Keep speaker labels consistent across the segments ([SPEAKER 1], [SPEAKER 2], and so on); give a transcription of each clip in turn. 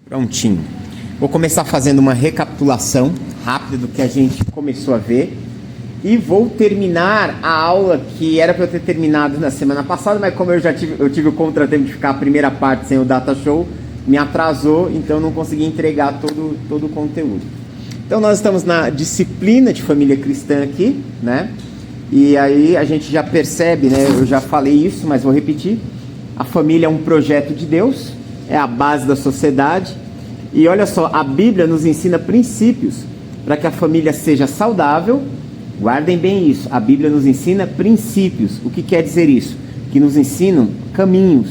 [SPEAKER 1] Prontinho. Vou começar fazendo uma recapitulação rápida do que a gente começou a ver. E vou terminar a aula que era para eu ter terminado na semana passada, mas como eu tive o contratempo de ficar a primeira parte sem o data show, me atrasou, então não consegui entregar todo o conteúdo. Então nós estamos na disciplina de família cristã aqui, né? E aí a gente já percebe, né? Eu já falei isso, mas vou repetir. A família é um projeto de Deus, é a base da sociedade. E olha só, a Bíblia nos ensina princípios para que a família seja saudável. Guardem bem isso, a Bíblia nos ensina princípios. O que quer dizer isso? Que nos ensinam caminhos,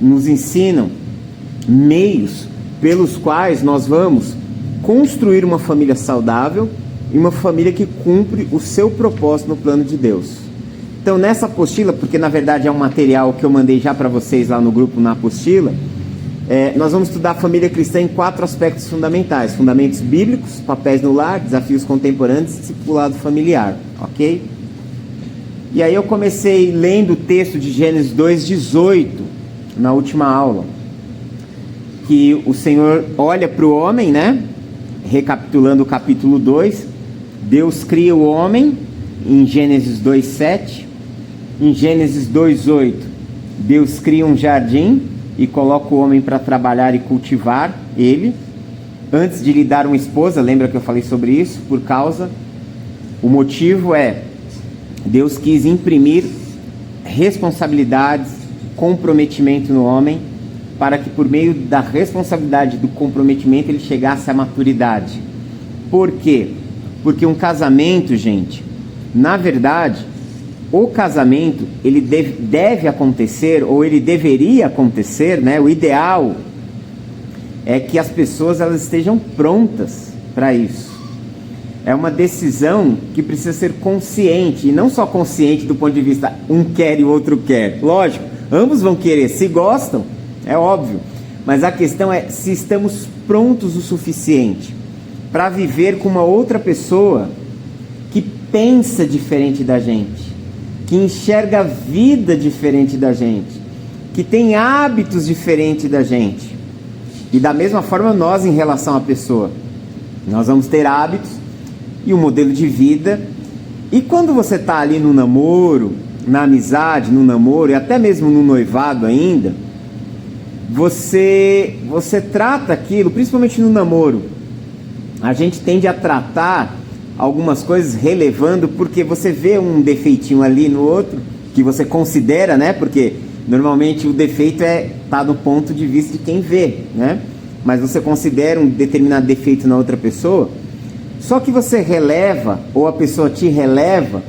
[SPEAKER 1] nos ensinam meios pelos quais nós vamos construir uma família saudável e uma família que cumpre o seu propósito no plano de Deus. Então nessa apostila, porque na verdade é um material que eu mandei já para vocês lá no grupo na apostila, nós vamos estudar a família cristã em 4 aspectos fundamentais: fundamentos bíblicos, papéis no lar, desafios contemporâneos e discipulado familiar, ok? E aí eu comecei lendo o texto de Gênesis 2:18 na última aula, que o Senhor olha para o homem, né? Recapitulando o capítulo 2, Deus cria o homem em Gênesis 2:7. Em Gênesis 2:8, Deus cria um jardim e coloca o homem para trabalhar e cultivar ele, antes de lhe dar uma esposa. Lembra que eu falei sobre isso? O motivo é, Deus quis imprimir responsabilidades, comprometimento no homem, para que por meio da responsabilidade, do comprometimento, ele chegasse à maturidade. Por quê? Porque um casamento, gente, na verdade, o casamento, ele deve acontecer, ou ele deveria acontecer, né? O ideal é que as pessoas elas estejam prontas para isso. É uma decisão que precisa ser consciente, e não só consciente do ponto de vista um quer e o outro quer. Lógico, ambos vão querer, se gostam, é óbvio, mas a questão é se estamos prontos o suficiente para viver com uma outra pessoa que pensa diferente da gente, que enxerga a vida diferente da gente, que tem hábitos diferentes da gente. E da mesma forma nós, em relação à pessoa, nós vamos ter hábitos e um modelo de vida. E quando você está ali no namoro, na amizade, no namoro e até mesmo no noivado ainda, você trata aquilo, principalmente no namoro, a gente tende a tratar algumas coisas relevando, porque você vê um defeitinho ali no outro, que você considera, né? Porque normalmente o defeito tá no ponto de vista de quem vê, né? Mas você considera um determinado defeito na outra pessoa, só que você releva, ou a pessoa te releva,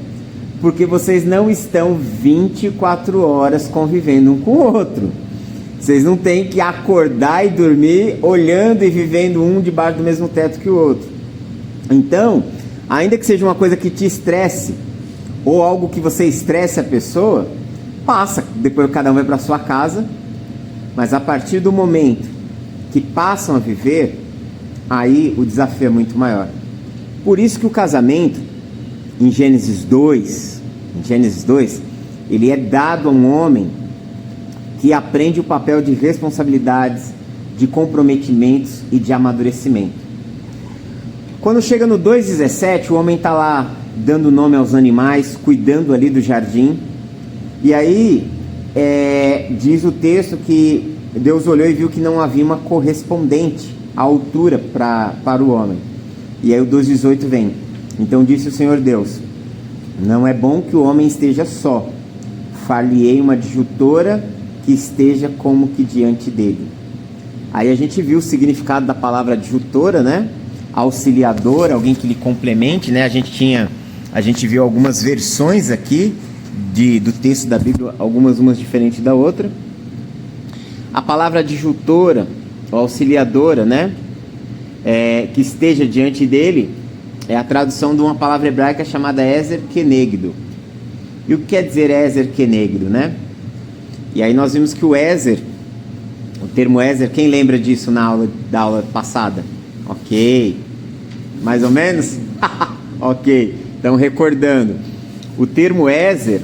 [SPEAKER 1] porque vocês não estão 24 horas convivendo um com o outro. Vocês não têm que acordar e dormir olhando e vivendo um debaixo do mesmo teto que o outro. Então, ainda que seja uma coisa que te estresse, ou algo que você estresse a pessoa, passa, depois cada um vai para sua casa. Mas a partir do momento que passam a viver, aí o desafio é muito maior. Por isso que o casamento, em Gênesis 2, ele é dado a um homem que aprende o papel de responsabilidades, de comprometimentos e de amadurecimento. Quando chega no 2:17, o homem está lá dando nome aos animais, cuidando ali do jardim. E aí diz o texto que Deus olhou e viu que não havia uma correspondente à altura para o homem. E aí o 2:18 vem: então disse o Senhor Deus, não é bom que o homem esteja só, far-lhe-ei uma adjutora que esteja como que diante dele. Aí a gente viu o significado da palavra adjutora, né? Auxiliador, alguém que lhe complemente, né? A gente viu algumas versões aqui do texto da Bíblia, umas diferentes da outra. A palavra adjutora, ou auxiliadora, né? Que esteja diante dele, é a tradução de uma palavra hebraica chamada Ezer Kenegdo. E o que quer dizer Ezer Kenegdo, né? E aí nós vimos que o Ezer, o termo Ezer, quem lembra disso da aula passada? Ok, mais ou menos? Ok, então recordando, o termo Ezer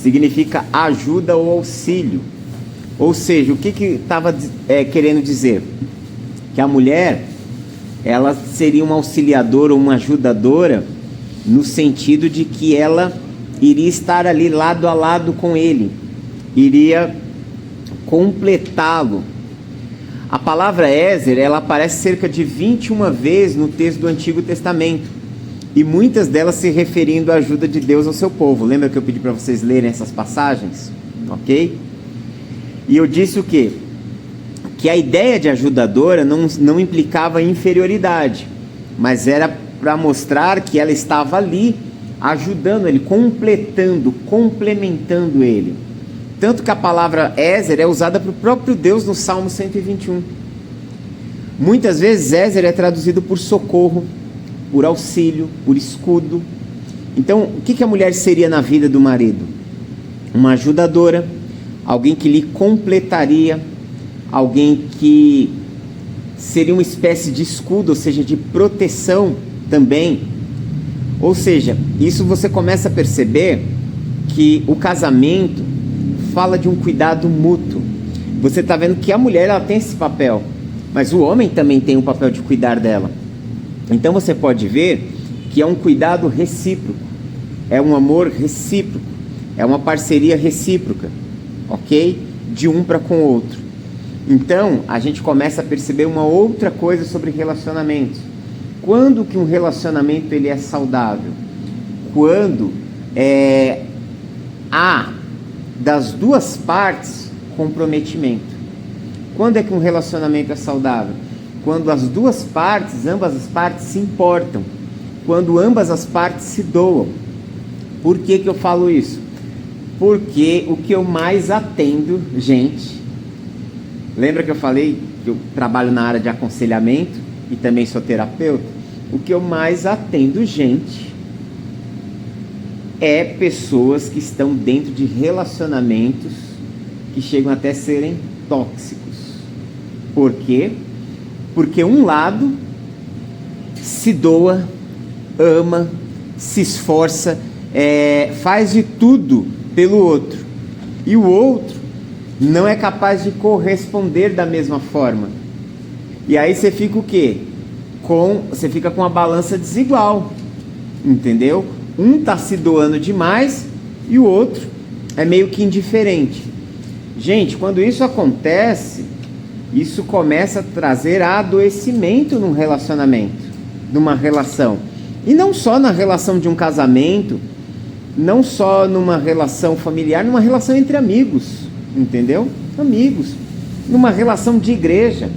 [SPEAKER 1] significa ajuda ou auxílio. Ou seja, o que estava querendo dizer? que a mulher, ela seria uma auxiliadora ou uma ajudadora, no sentido de que ela iria estar ali lado a lado com ele, iria completá-lo. A palavra Ezer, ela aparece cerca de 21 vezes no texto do Antigo Testamento, e muitas delas se referindo à ajuda de Deus ao seu povo. Lembra que eu pedi para vocês lerem essas passagens? Ok? E eu disse o quê? Que a ideia de ajudadora não implicava inferioridade, mas era para mostrar que ela estava ali ajudando ele, completando, complementando ele. Tanto que a palavra Ezer é usada para o próprio Deus no Salmo 121. Muitas vezes Ezer é traduzido por socorro, por auxílio, por escudo. Então, o que a mulher seria na vida do marido? Uma ajudadora, alguém que lhe completaria, alguém que seria uma espécie de escudo, ou seja, de proteção também. Ou seja, isso você começa a perceber que o casamento fala de um cuidado mútuo. Você está vendo que a mulher, ela tem esse papel, mas o homem também tem o papel de cuidar dela. Então você pode ver que é um cuidado recíproco, é um amor recíproco, é uma parceria recíproca, ok? De um para com o outro. Então a gente começa a perceber uma outra coisa sobre relacionamentos. Quando que um relacionamento ele é saudável? Quando há das duas partes comprometimento. Quando é que um relacionamento é saudável? Quando as duas partes, ambas as partes se importam, quando ambas as partes se doam. Por que eu falo isso? Porque o que eu mais atendo, gente, lembra que eu falei que eu trabalho na área de aconselhamento e também sou terapeuta? O que eu mais atendo, gente, é pessoas que estão dentro de relacionamentos que chegam até serem tóxicos. Por quê? Porque um lado se doa, ama, se esforça, faz de tudo pelo outro, e o outro não é capaz de corresponder da mesma forma. E aí você fica o quê? Você fica com a balança desigual, entendeu? Um está se doando demais e o outro é meio que indiferente. Gente, quando isso acontece, isso começa a trazer adoecimento num relacionamento, numa relação. E não só na relação de um casamento, não só numa relação familiar, numa relação entre amigos, entendeu? Amigos, numa relação de igreja.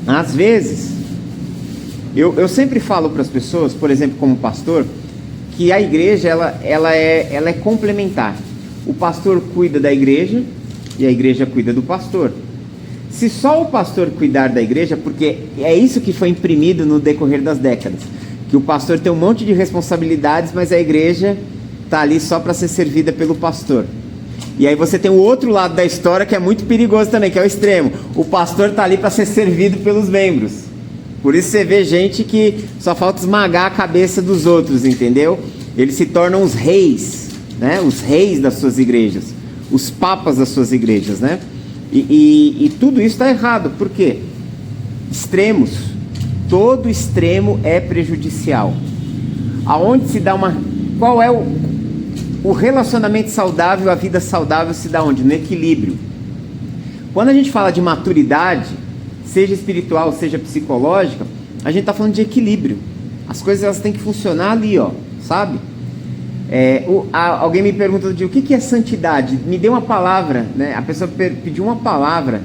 [SPEAKER 1] Às vezes, eu sempre falo para as pessoas, por exemplo, como pastor, que a igreja ela é complementar. O pastor cuida da igreja e a igreja cuida do pastor. Se só o pastor cuidar da igreja, porque é isso que foi imprimido no decorrer das décadas, que o pastor tem um monte de responsabilidades, mas a igreja está ali só para ser servida pelo pastor. E aí você tem o outro lado da história que é muito perigoso também, que é o extremo. O pastor está ali para ser servido pelos membros. Por isso você vê gente que só falta esmagar a cabeça dos outros, entendeu? Eles se tornam os reis, né? Os reis das suas igrejas, os papas das suas igrejas, né? E tudo isso está errado. Por quê? Extremos. Todo extremo é prejudicial. Aonde se dá qual é o relacionamento saudável, a vida saudável se dá onde? No equilíbrio. Quando a gente fala de maturidade, seja espiritual, seja psicológica, a gente está falando de equilíbrio. As coisas elas têm que funcionar ali, ó, sabe? Alguém me pergunta o que é santidade? Me dê uma palavra, né? A pessoa pediu uma palavra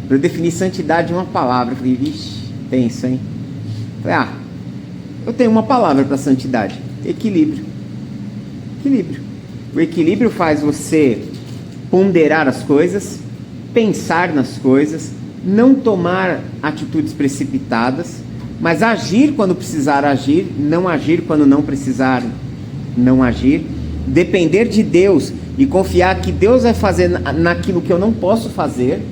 [SPEAKER 1] para eu definir santidade em uma palavra. Eu falei, vixe, tenso, hein? Eu falei, eu tenho uma palavra para santidade: equilíbrio. Equilíbrio. O equilíbrio faz você ponderar as coisas, pensar nas coisas, não tomar atitudes precipitadas, mas agir quando precisar agir, não agir quando não precisar não agir, depender de Deus e confiar que Deus vai fazer naquilo que eu não posso fazer,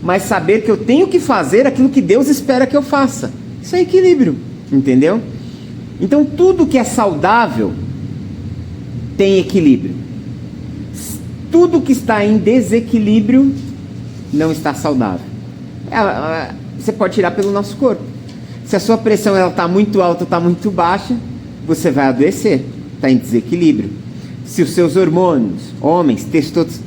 [SPEAKER 1] mas saber que eu tenho que fazer aquilo que Deus espera que eu faça. Isso é equilíbrio, entendeu? Então tudo que é saudável tem equilíbrio. Tudo que está em desequilíbrio não está saudável. Você pode tirar pelo nosso corpo. Se a sua pressão está muito alta ou está muito baixa, você vai adoecer, está em desequilíbrio. Se os seus hormônios, homens,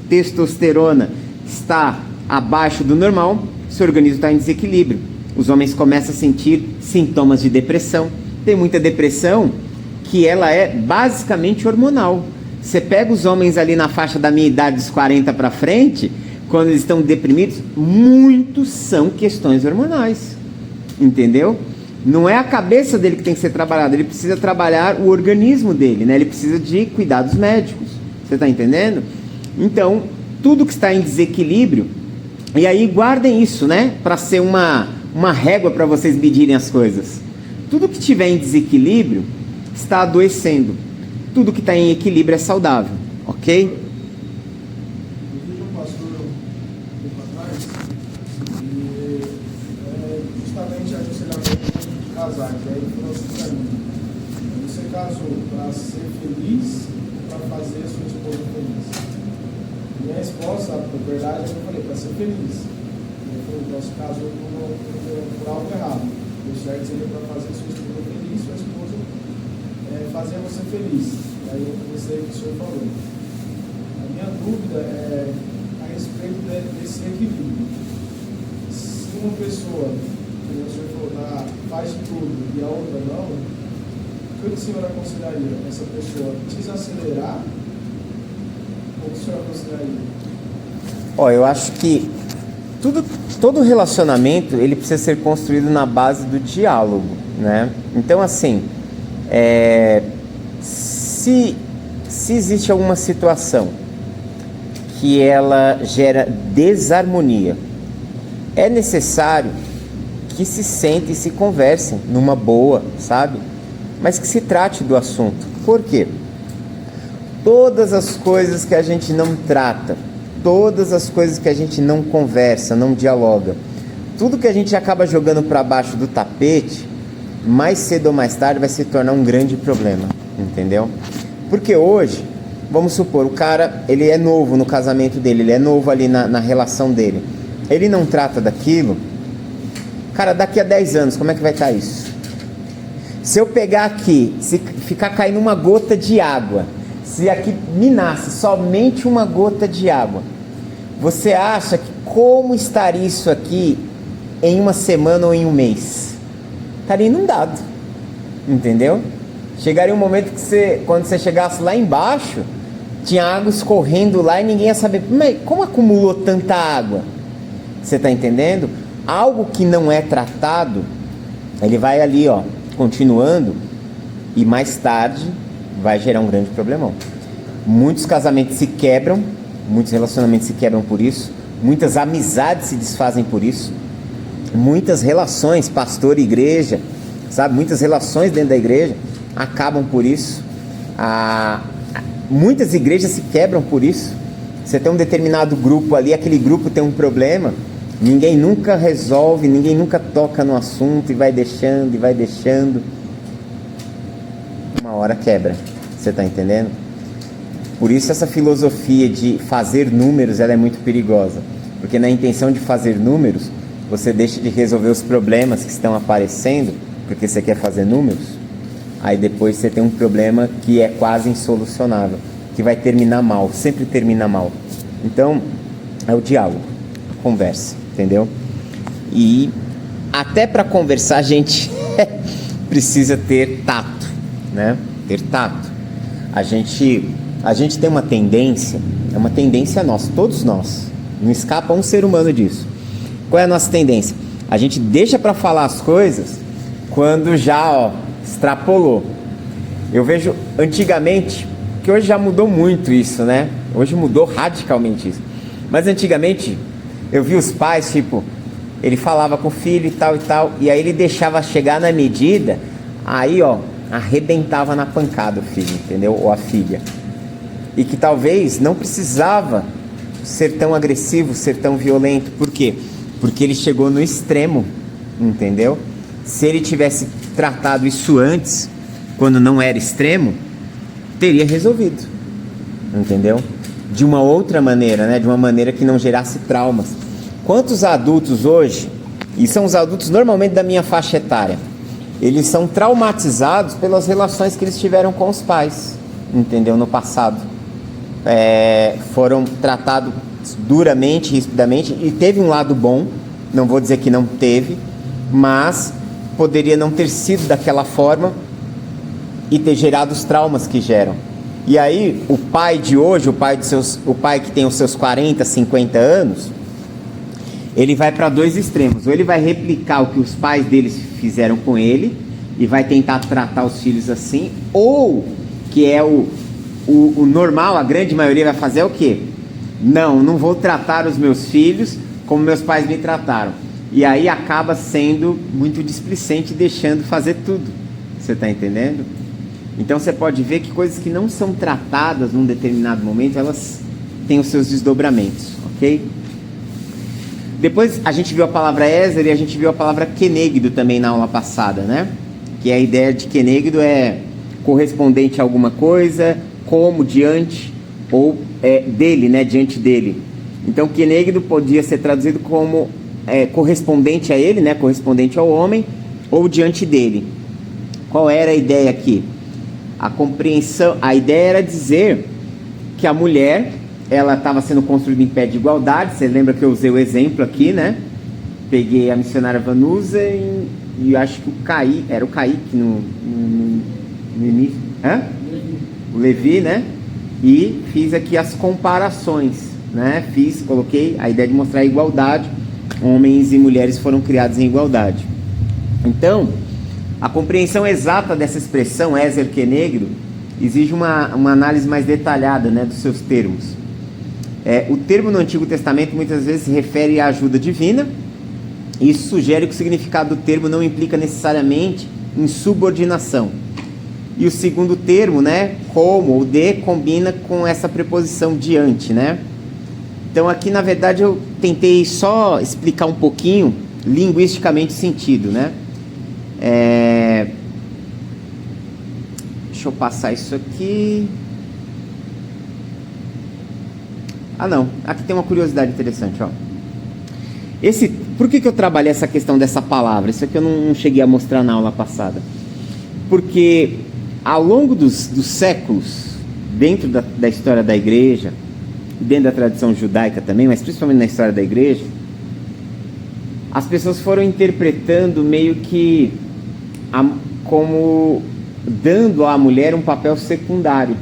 [SPEAKER 1] testosterona, está abaixo do normal, seu organismo está em desequilíbrio. Os homens começam a sentir sintomas de depressão. Tem muita depressão que ela é basicamente hormonal. Você pega os homens ali na faixa da minha idade, dos 40 para frente, quando eles estão deprimidos, muitos são questões hormonais, entendeu? Não é a cabeça dele que tem que ser trabalhada, ele precisa trabalhar o organismo dele, né? Ele precisa de cuidados médicos, você está entendendo? Então, tudo que está em desequilíbrio, e aí guardem isso, né? Para ser uma régua para vocês medirem as coisas. Tudo que estiver em desequilíbrio está adoecendo. Tudo que está em equilíbrio é saudável, ok?
[SPEAKER 2] Justamente aconselhamento de casais. Aí ele falou assim para mim: você casou para ser feliz ou para fazer a sua esposa feliz? Minha esposa, na verdade, eu falei para ser feliz. Ele falou: então você casou por algo errado. O certo seria para fazer a sua esposa feliz, sua esposa fazer você feliz. Aí eu comecei o que o senhor falou. A minha dúvida é a respeito desse equilíbrio. Se uma pessoa, como o senhor falou, faz tudo e a outra não, o que o senhor aconselharia? Essa pessoa desacelerar ou o senhor aconselharia?
[SPEAKER 1] Eu acho que todo relacionamento ele precisa ser construído na base do diálogo, né? Então, assim, se existe alguma situação que ela gera desarmonia, é necessário que se sentem e se conversem numa boa, sabe? Mas que se trate do assunto. Por quê? Todas as coisas que a gente não trata, todas as coisas que a gente não conversa, não dialoga, tudo que a gente acaba jogando para baixo do tapete, mais cedo ou mais tarde vai se tornar um grande problema, entendeu? Porque hoje, vamos supor, o cara, ele é novo no casamento dele, ele é novo ali na relação dele, ele não trata daquilo, cara, daqui a 10 anos, como é que vai estar isso? Se eu pegar aqui, se ficar caindo uma gota de água, se aqui minasse somente uma gota de água, você acha que como estaria isso aqui em uma semana ou em um mês? Estaria inundado, entendeu? Chegaria um momento que quando você chegasse lá embaixo, tinha água escorrendo lá e ninguém ia saber, mas como acumulou tanta água? Você está entendendo? Algo que não é tratado, ele vai ali, continuando, e mais tarde vai gerar um grande problemão. Muitos casamentos se quebram, muitos relacionamentos se quebram por isso, muitas amizades se desfazem por isso, muitas relações, pastor e igreja, sabe, muitas relações dentro da igreja acabam por isso. Muitas igrejas se quebram por isso. Você tem um determinado grupo ali, aquele grupo tem um problema, ninguém nunca resolve, ninguém nunca toca no assunto e vai deixando, uma hora quebra. Você está entendendo? Por isso essa filosofia de fazer números, ela é muito perigosa, porque na intenção de fazer números, você deixa de resolver os problemas que estão aparecendo, porque você quer fazer números, aí depois você tem um problema que é quase insolucionável, que vai terminar mal, sempre termina mal. Então, é o diálogo, a conversa, entendeu? E até para conversar a gente precisa ter tato, né? Ter tato. A gente tem uma tendência, é uma tendência nossa, todos nós, não escapa um ser humano disso. Qual é a nossa tendência? A gente deixa para falar as coisas quando já extrapolou. Eu vejo antigamente, que hoje já mudou muito isso, né? Hoje mudou radicalmente isso. Mas antigamente eu vi os pais, tipo, ele falava com o filho e tal, e aí ele deixava chegar na medida, aí arrebentava na pancada o filho, entendeu? Ou a filha. E que talvez não precisava ser tão agressivo, ser tão violento. Por quê? Porque ele chegou no extremo, entendeu? Se ele tivesse tratado isso antes, quando não era extremo, teria resolvido, entendeu? De uma outra maneira, né? De uma maneira que não gerasse traumas. Quantos adultos hoje, e são os adultos normalmente da minha faixa etária, eles são traumatizados pelas relações que eles tiveram com os pais, entendeu? No passado. Foram tratados duramente, rispidamente, e teve um lado bom, não vou dizer que não teve, mas poderia não ter sido daquela forma e ter gerado os traumas que geram. E aí, o pai de hoje, o pai que tem os seus 40, 50 anos, ele vai para dois extremos. Ou ele vai replicar o que os pais deles fizeram com ele e vai tentar tratar os filhos assim, ou, que é o normal, a grande maioria vai fazer o quê? Não vou tratar os meus filhos como meus pais me trataram. E aí acaba sendo muito displicente, deixando fazer tudo. Você está entendendo? Então você pode ver que coisas que não são tratadas num determinado momento, elas têm os seus desdobramentos, ok? Depois a gente viu a palavra Ezer e a gente viu a palavra Kenegdo também na aula passada, né? Que a ideia de Kenegdo é correspondente a alguma coisa, como, diante, ou dele, né? Diante dele. Então Kenegdo podia ser traduzido como correspondente a ele, né? Correspondente ao homem, ou diante dele. Qual era a ideia aqui? A compreensão, a ideia era dizer que a mulher, ela estava sendo construída em pé de igualdade. Você lembra que eu usei o exemplo aqui, né? Peguei a missionária Vanusa e acho que era o Kaique no início, o Levi, né? E fiz aqui as comparações, né? Coloquei a ideia de mostrar a igualdade. Homens e mulheres foram criados em igualdade. Então, a compreensão exata dessa expressão, Ezer Kenegdo, exige uma análise mais detalhada, né, dos seus termos. O termo no Antigo Testamento muitas vezes se refere à ajuda divina. Isso sugere que o significado do termo não implica necessariamente em subordinação. E o segundo termo, né, como ou de, combina com essa preposição diante, né? Então aqui na verdade eu tentei só explicar um pouquinho linguisticamente o sentido, né? Deixa eu passar isso aqui. Não, aqui tem uma curiosidade interessante, ó. Por que eu trabalhei essa questão dessa palavra? Isso aqui eu não cheguei a mostrar na aula passada. Porque ao longo dos séculos, dentro da história da igreja, dentro da tradição judaica também, mas principalmente na história da igreja, as pessoas foram interpretando meio que como dando à mulher um papel secundário.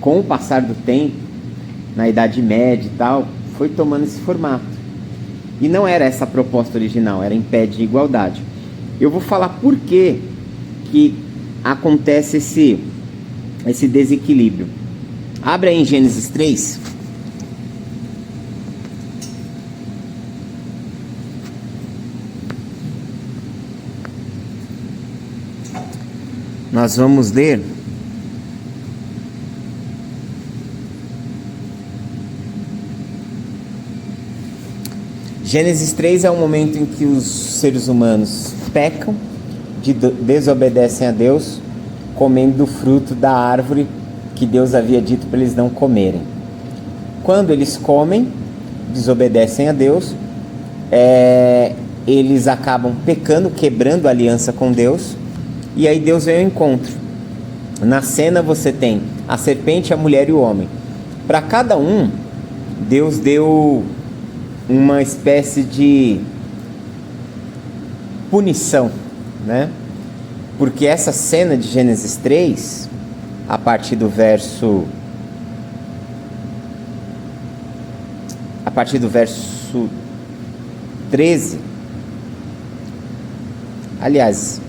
[SPEAKER 1] Com o passar do tempo, na Idade Média e tal, foi tomando esse formato. E não era essa a proposta original, era em pé de igualdade. Eu vou falar por que acontece esse desequilíbrio. Abre aí em Gênesis 3. Nós vamos ler Gênesis 3 é o momento em que os seres humanos pecam, desobedecem a Deus, comendo do fruto da árvore que Deus havia dito para eles não comerem. Quando eles comem, desobedecem a Deus, eles acabam pecando, quebrando a aliança com Deus, e aí Deus vem ao encontro. Na cena você tem a serpente, a mulher e o homem. Para cada um, Deus deu uma espécie de punição, né? Porque essa cena de Gênesis 3, a partir do verso 13, aliás,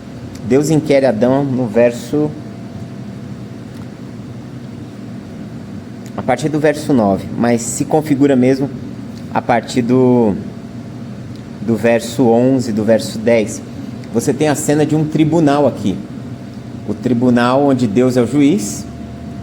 [SPEAKER 1] Deus inquere Adão no verso, a partir do verso 9, mas se configura mesmo a partir do verso 11, do verso 10, você tem a cena de um tribunal aqui. O tribunal onde Deus é o juiz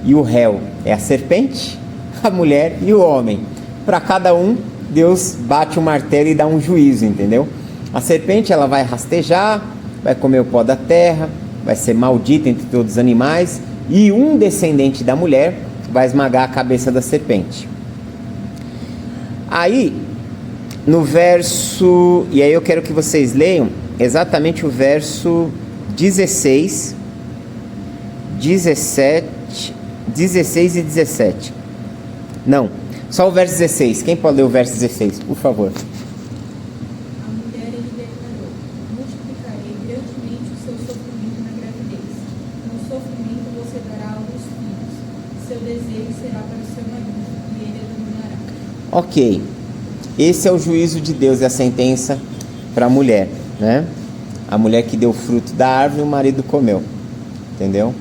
[SPEAKER 1] e o réu é a serpente, a mulher e o homem. Para cada um, Deus bate o martelo e dá um juízo, entendeu? A serpente, ela vai rastejar, vai comer o pó da terra, vai ser maldita entre todos os animais, e um descendente da mulher vai esmagar a cabeça da serpente. Aí, no verso, e aí eu quero que vocês leiam exatamente o verso 16, 17, 16 e 17. Não, só o verso 16. Quem pode ler o verso 16, por favor?
[SPEAKER 3] A mulher lhe declarou: multiplicarei grandemente o seu sofrimento na gravidez. No sofrimento você dará à luz filhos. Seu desejo será para o seu marido, e ele a dominará.
[SPEAKER 1] Ok, esse é o juízo de Deus e a sentença para a mulher, né? A mulher que deu fruto da árvore e o marido comeu, entendeu?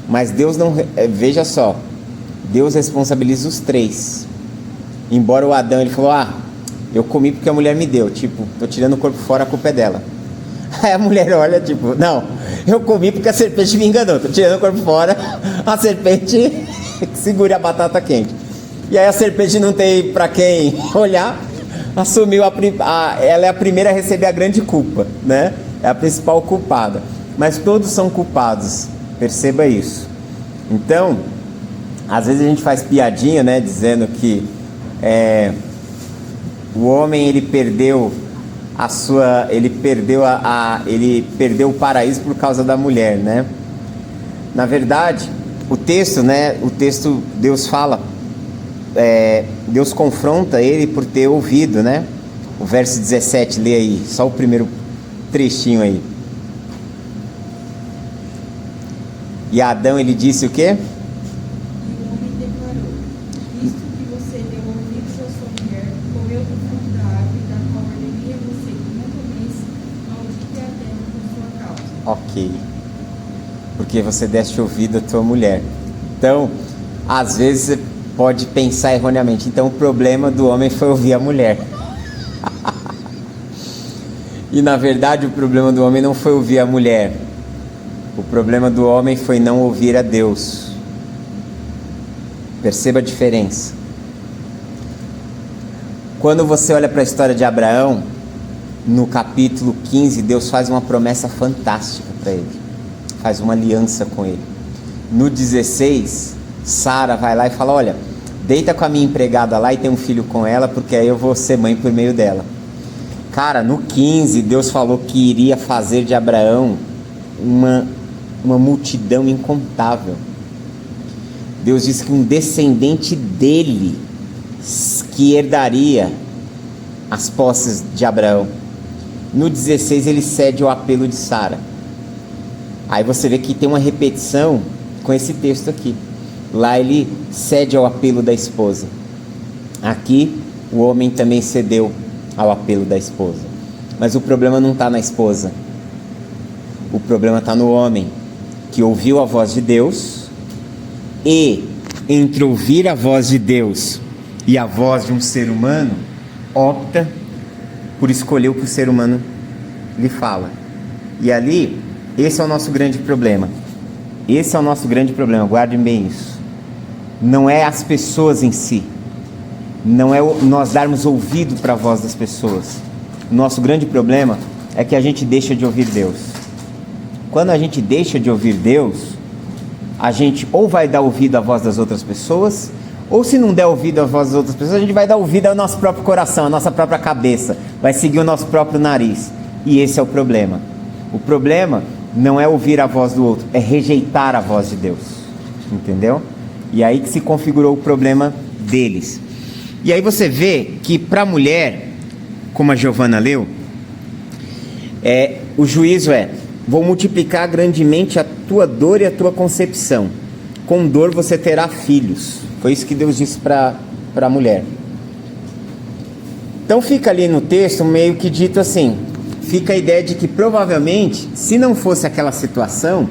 [SPEAKER 1] Mas Deus não, veja só, Deus responsabiliza os três. Embora o Adão, ele falou, eu comi porque a mulher me deu, tipo, tô tirando o corpo fora, a culpa é dela. Aí a mulher olha, tipo, não, eu comi porque a serpente me enganou, tô tirando o corpo fora, a serpente segura a batata quente. E aí a serpente não tem para quem olhar, assumiu ela é a primeira a receber a grande culpa, né? É a principal culpada. Mas todos são culpados, perceba isso. Então, às vezes a gente faz piadinha, né? Dizendo que o homem ele perdeu ele perdeu o paraíso por causa da mulher, né? Na verdade, o texto, Deus fala, Deus confronta ele por ter ouvido, né? O verso 17, lê aí, só o primeiro trechinho aí. E Adão, ele disse o quê?
[SPEAKER 3] E o homem declarou: visto que você deu ouvidos à sua mulher, comeu do fruto da árvore, da qual ordenei a você que não comesse, maldita é a terra por sua causa.
[SPEAKER 1] Ok. Porque você deste ouvido à tua mulher. Então, às vezes você pode pensar erroneamente. Então, o problema do homem foi ouvir a mulher. E na verdade, o problema do homem não foi ouvir a mulher. O problema do homem foi não ouvir a Deus. Perceba a diferença. Quando você olha para a história de Abraão, no capítulo 15, Deus faz uma promessa fantástica para ele. Faz uma aliança com ele. No 16, Sara vai lá e fala, olha, deita com a minha empregada lá e tem um filho com ela, porque aí eu vou ser mãe por meio dela. Cara, no 15, Deus falou que iria fazer de Abraão uma multidão incontável. Deus disse que um descendente dele que herdaria as posses de Abraão. No 16 ele cede ao apelo de Sara. Aí você vê que tem uma repetição com esse texto aqui. Lá ele cede ao apelo da esposa. Aqui o homem também cedeu ao apelo da esposa. Mas o problema não está na esposa. O problema está no homem, que ouviu a voz de Deus, e entre ouvir a voz de Deus e a voz de um ser humano, opta por escolher o que o ser humano lhe fala. E ali, esse é o nosso grande problema. Esse é o nosso grande problema, guardem bem isso. Não é as pessoas em si, não é nós darmos ouvido para a voz das pessoas. O nosso grande problema é que a gente deixa de ouvir Deus. Quando a gente deixa de ouvir Deus, a gente ou vai dar ouvido à voz das outras pessoas, ou se não der ouvido à voz das outras pessoas, a gente vai dar ouvido ao nosso próprio coração, à nossa própria cabeça, vai seguir o nosso próprio nariz. E esse é o problema. O problema não é ouvir a voz do outro, é rejeitar a voz de Deus. Entendeu? E aí que se configurou o problema deles. E aí você vê que para a mulher, como a Giovana leu, o juízo vou multiplicar grandemente a tua dor e a tua concepção. Com dor você terá filhos. Foi isso que Deus disse para a mulher. Então fica ali no texto meio que dito assim, fica a ideia de que provavelmente, se não fosse aquela situação,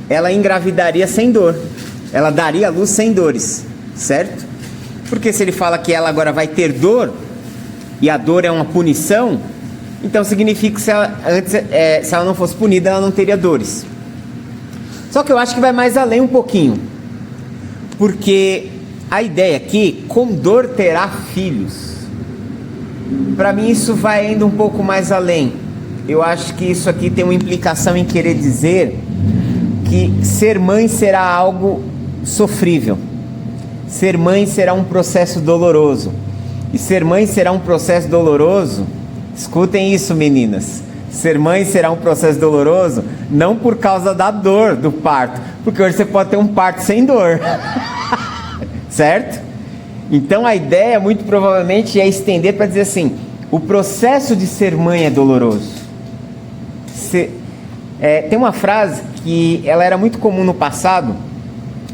[SPEAKER 1] ela engravidaria sem dor. Ela daria a luz sem dores, certo? Porque se ele fala que ela agora vai ter dor, e a dor é uma punição, então significa que se ela não fosse punida, ela não teria dores. Só que eu acho que vai mais além um pouquinho. Porque a ideia aqui, com dor terá filhos. Para mim isso vai ainda um pouco mais além. Eu acho que isso aqui tem uma implicação em querer dizer que ser mãe será algo sofrível. Ser mãe será um processo doloroso. E ser mãe será um processo doloroso. Escutem isso, meninas. Ser mãe será um processo doloroso, não por causa da dor do parto, porque hoje você pode ter um parto sem dor. Certo? Então a ideia, muito provavelmente, é estender para dizer assim: o processo de ser mãe é doloroso. Tem uma frase que ela era muito comum no passado.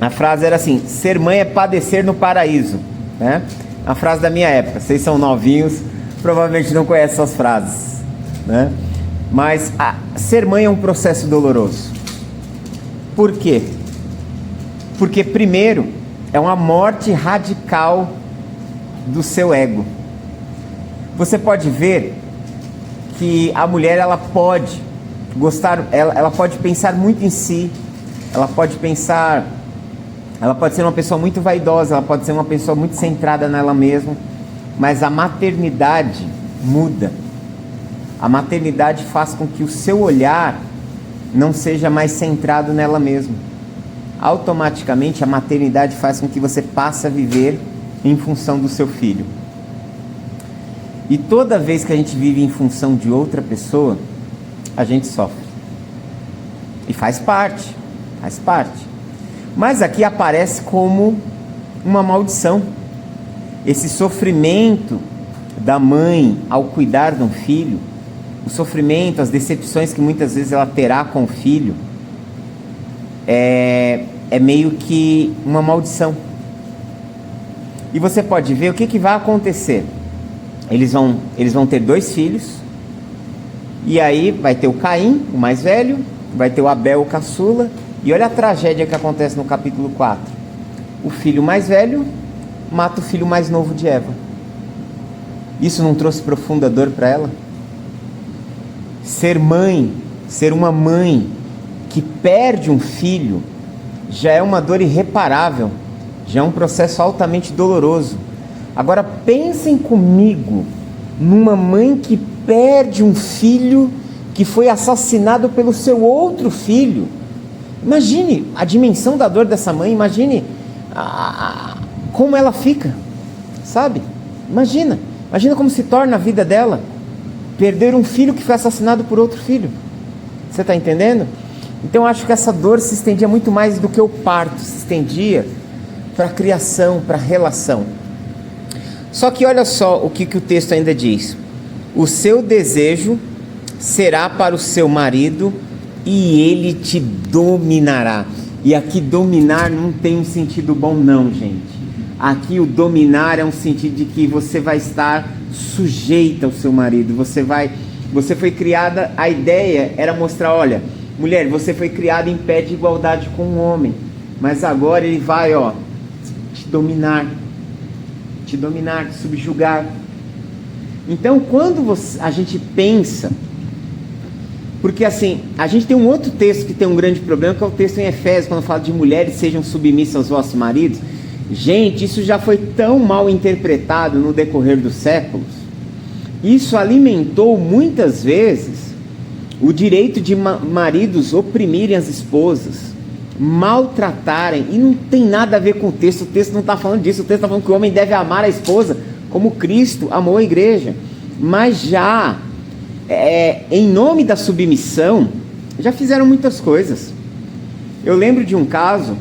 [SPEAKER 1] A frase era assim: ser mãe é padecer no paraíso, né? A frase da minha época. Vocês são novinhos, provavelmente não conhecem essas frases, né? Mas ser mãe é um processo doloroso. Por quê? Porque primeiro é uma morte radical do seu ego. Você pode ver que a mulher, ela pode gostar, ela pode pensar muito em si, ela pode ser uma pessoa muito vaidosa, ela pode ser uma pessoa muito centrada nela mesma, mas a maternidade muda. A maternidade faz com que o seu olhar não seja mais centrado nela mesma. Automaticamente a maternidade faz com que você passe a viver em função do seu filho. E toda vez que a gente vive em função de outra pessoa, a gente sofre. E faz parte. Mas aqui aparece como uma maldição. Esse sofrimento da mãe ao cuidar de um filho, o sofrimento, as decepções que muitas vezes ela terá com o filho, é meio que uma maldição. E você pode ver o que vai acontecer. Eles vão ter 2 filhos, e aí vai ter o Caim, o mais velho, vai ter o Abel, o caçula, e olha a tragédia que acontece no capítulo 4. O filho mais velho mata o filho mais novo de Eva. Isso não trouxe profunda dor para ela? Ser uma mãe que perde um filho, já é uma dor irreparável, já é um processo altamente doloroso. Agora pensem comigo numa mãe que perde um filho que foi assassinado pelo seu outro filho. Imagine a dimensão da dor dessa mãe, imagine como ela fica, sabe? Imagina como se torna a vida dela, perder um filho que foi assassinado por outro filho. Você está entendendo? Então eu acho que essa dor se estendia muito mais do que o parto, se estendia para a criação, para a relação. Só que olha só o que o texto ainda diz: o seu desejo será para o seu marido e ele te dominará. E aqui dominar não tem um sentido bom não, gente. Aqui o dominar é um sentido de que você vai estar sujeita ao seu marido. Você foi criada, a ideia era mostrar: olha, mulher, você foi criada em pé de igualdade com o homem, mas agora ele vai, te dominar, te subjugar. Então quando a gente pensa, porque assim, a gente tem um outro texto que tem um grande problema, que é o texto em Efésios, quando fala de mulheres sejam submissas aos vossos maridos. Gente, isso já foi tão mal interpretado no decorrer dos séculos. Isso alimentou muitas vezes o direito de maridos oprimirem as esposas, maltratarem, e não tem nada a ver com o texto não está falando disso. O texto está falando que o homem deve amar a esposa como Cristo amou a igreja. Mas já, em nome da submissão, já fizeram muitas coisas. Eu lembro de um caso,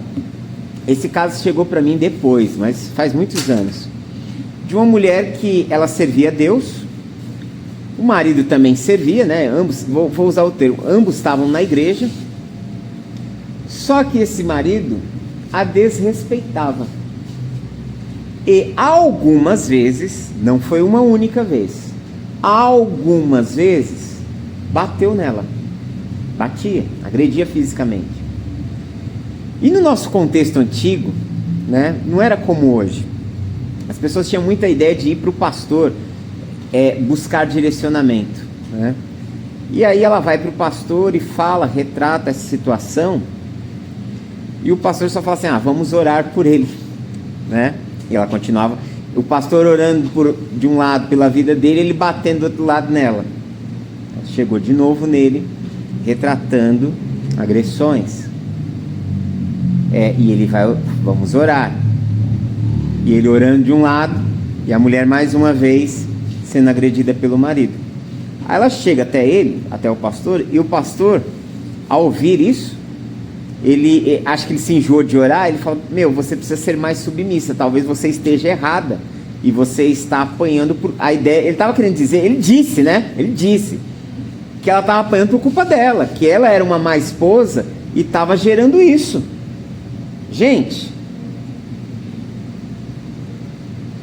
[SPEAKER 1] esse caso chegou para mim depois, mas faz muitos anos, de uma mulher que ela servia a Deus, o marido também servia, né? Ambos, vou usar o termo, ambos estavam na igreja, só que esse marido a desrespeitava. E algumas vezes, não foi uma única vez, algumas vezes bateu nela, batia, agredia fisicamente. E no nosso contexto antigo, né, não era como hoje. As pessoas tinham muita ideia de ir para o pastor buscar direcionamento, né? E aí ela vai para o pastor e fala, retrata essa situação, e o pastor só fala assim: vamos orar por ele, né? E ela continuava, o pastor orando de um lado pela vida dele, ele batendo do outro lado nela. Chegou de novo nele, retratando agressões. E ele vai, vamos orar. E ele orando de um lado, E a mulher, mais uma vez, sendo agredida pelo marido. Aí ela chega até ele, até o pastor, e o pastor, ao ouvir isso, ele acho que ele se enjoou de orar. Ele fala: meu, você precisa ser mais submissa, talvez você esteja errada e você está apanhando por a ideia. Ele estava querendo dizer, ele disse que ela estava apanhando por culpa dela, que ela era uma má esposa e estava gerando isso. Gente,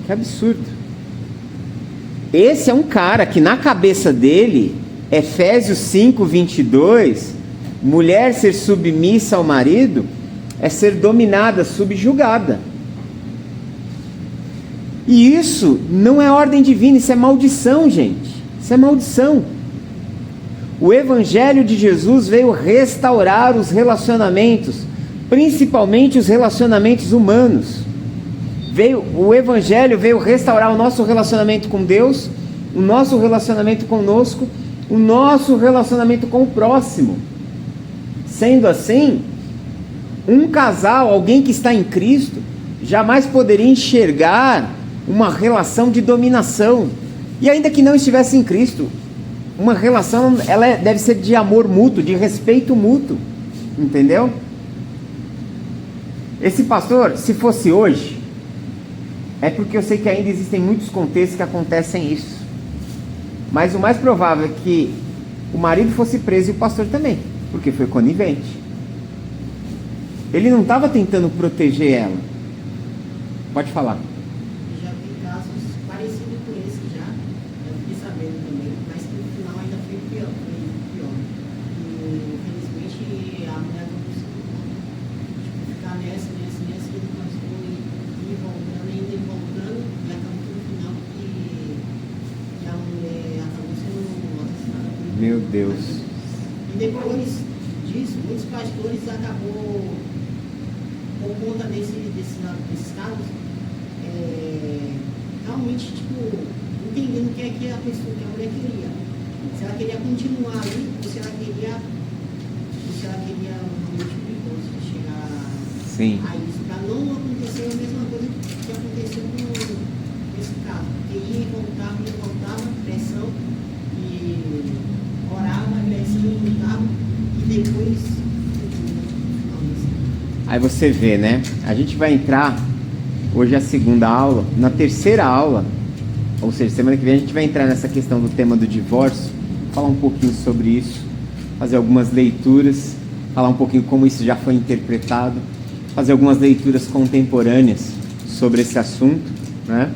[SPEAKER 1] que absurdo. Esse é um cara que na cabeça dele, Efésios 5:22, mulher ser submissa ao marido é ser dominada, subjugada. E isso não é ordem divina, isso é maldição, gente. Isso é maldição. O Evangelho de Jesus veio restaurar os relacionamentos, principalmente os relacionamentos humanos. O Evangelho veio restaurar o nosso relacionamento com Deus, o nosso relacionamento conosco, o nosso relacionamento com o próximo. Sendo assim, um casal, alguém que está em Cristo, jamais poderia enxergar uma relação de dominação. E ainda que não estivesse em Cristo, uma relação, ela deve ser de amor mútuo, de respeito mútuo. Entendeu? Esse pastor, se fosse hoje, é porque eu sei que ainda existem muitos contextos que acontecem isso. Mas o mais provável é que o marido fosse preso e o pastor também, porque foi conivente. Ele não estava tentando proteger ela. Pode falar.
[SPEAKER 4] Já vi casos parecidos com esse já. Eu fiquei sabendo também, mas que no final ainda foi pior. E infelizmente a mulher não conseguiu ficar nessa, e ele passou e voltando, ainda voltando, e acabou no final que a mulher acabou sendo assassinada por ele.
[SPEAKER 1] Meu Deus.
[SPEAKER 4] E depois disso, muitos pastores acabou, por conta desses casos, realmente, entendendo o que é que a pessoa, que a mulher queria. Se ela queria continuar ali, ou se ela queria realmente o divórcio, chegar
[SPEAKER 1] Sim.
[SPEAKER 4] a isso, para não acontecer a mesma coisa que aconteceu nesse caso. Porque ia e voltava, pressão, e orava, pressão, e voltava, e depois...
[SPEAKER 1] Aí você vê, né? A gente vai entrar, hoje é a segunda aula, na terceira aula, ou seja, semana que vem a gente vai entrar nessa questão do tema do divórcio, falar um pouquinho sobre isso, fazer algumas leituras, falar um pouquinho como isso já foi interpretado, fazer algumas leituras contemporâneas sobre esse assunto, né?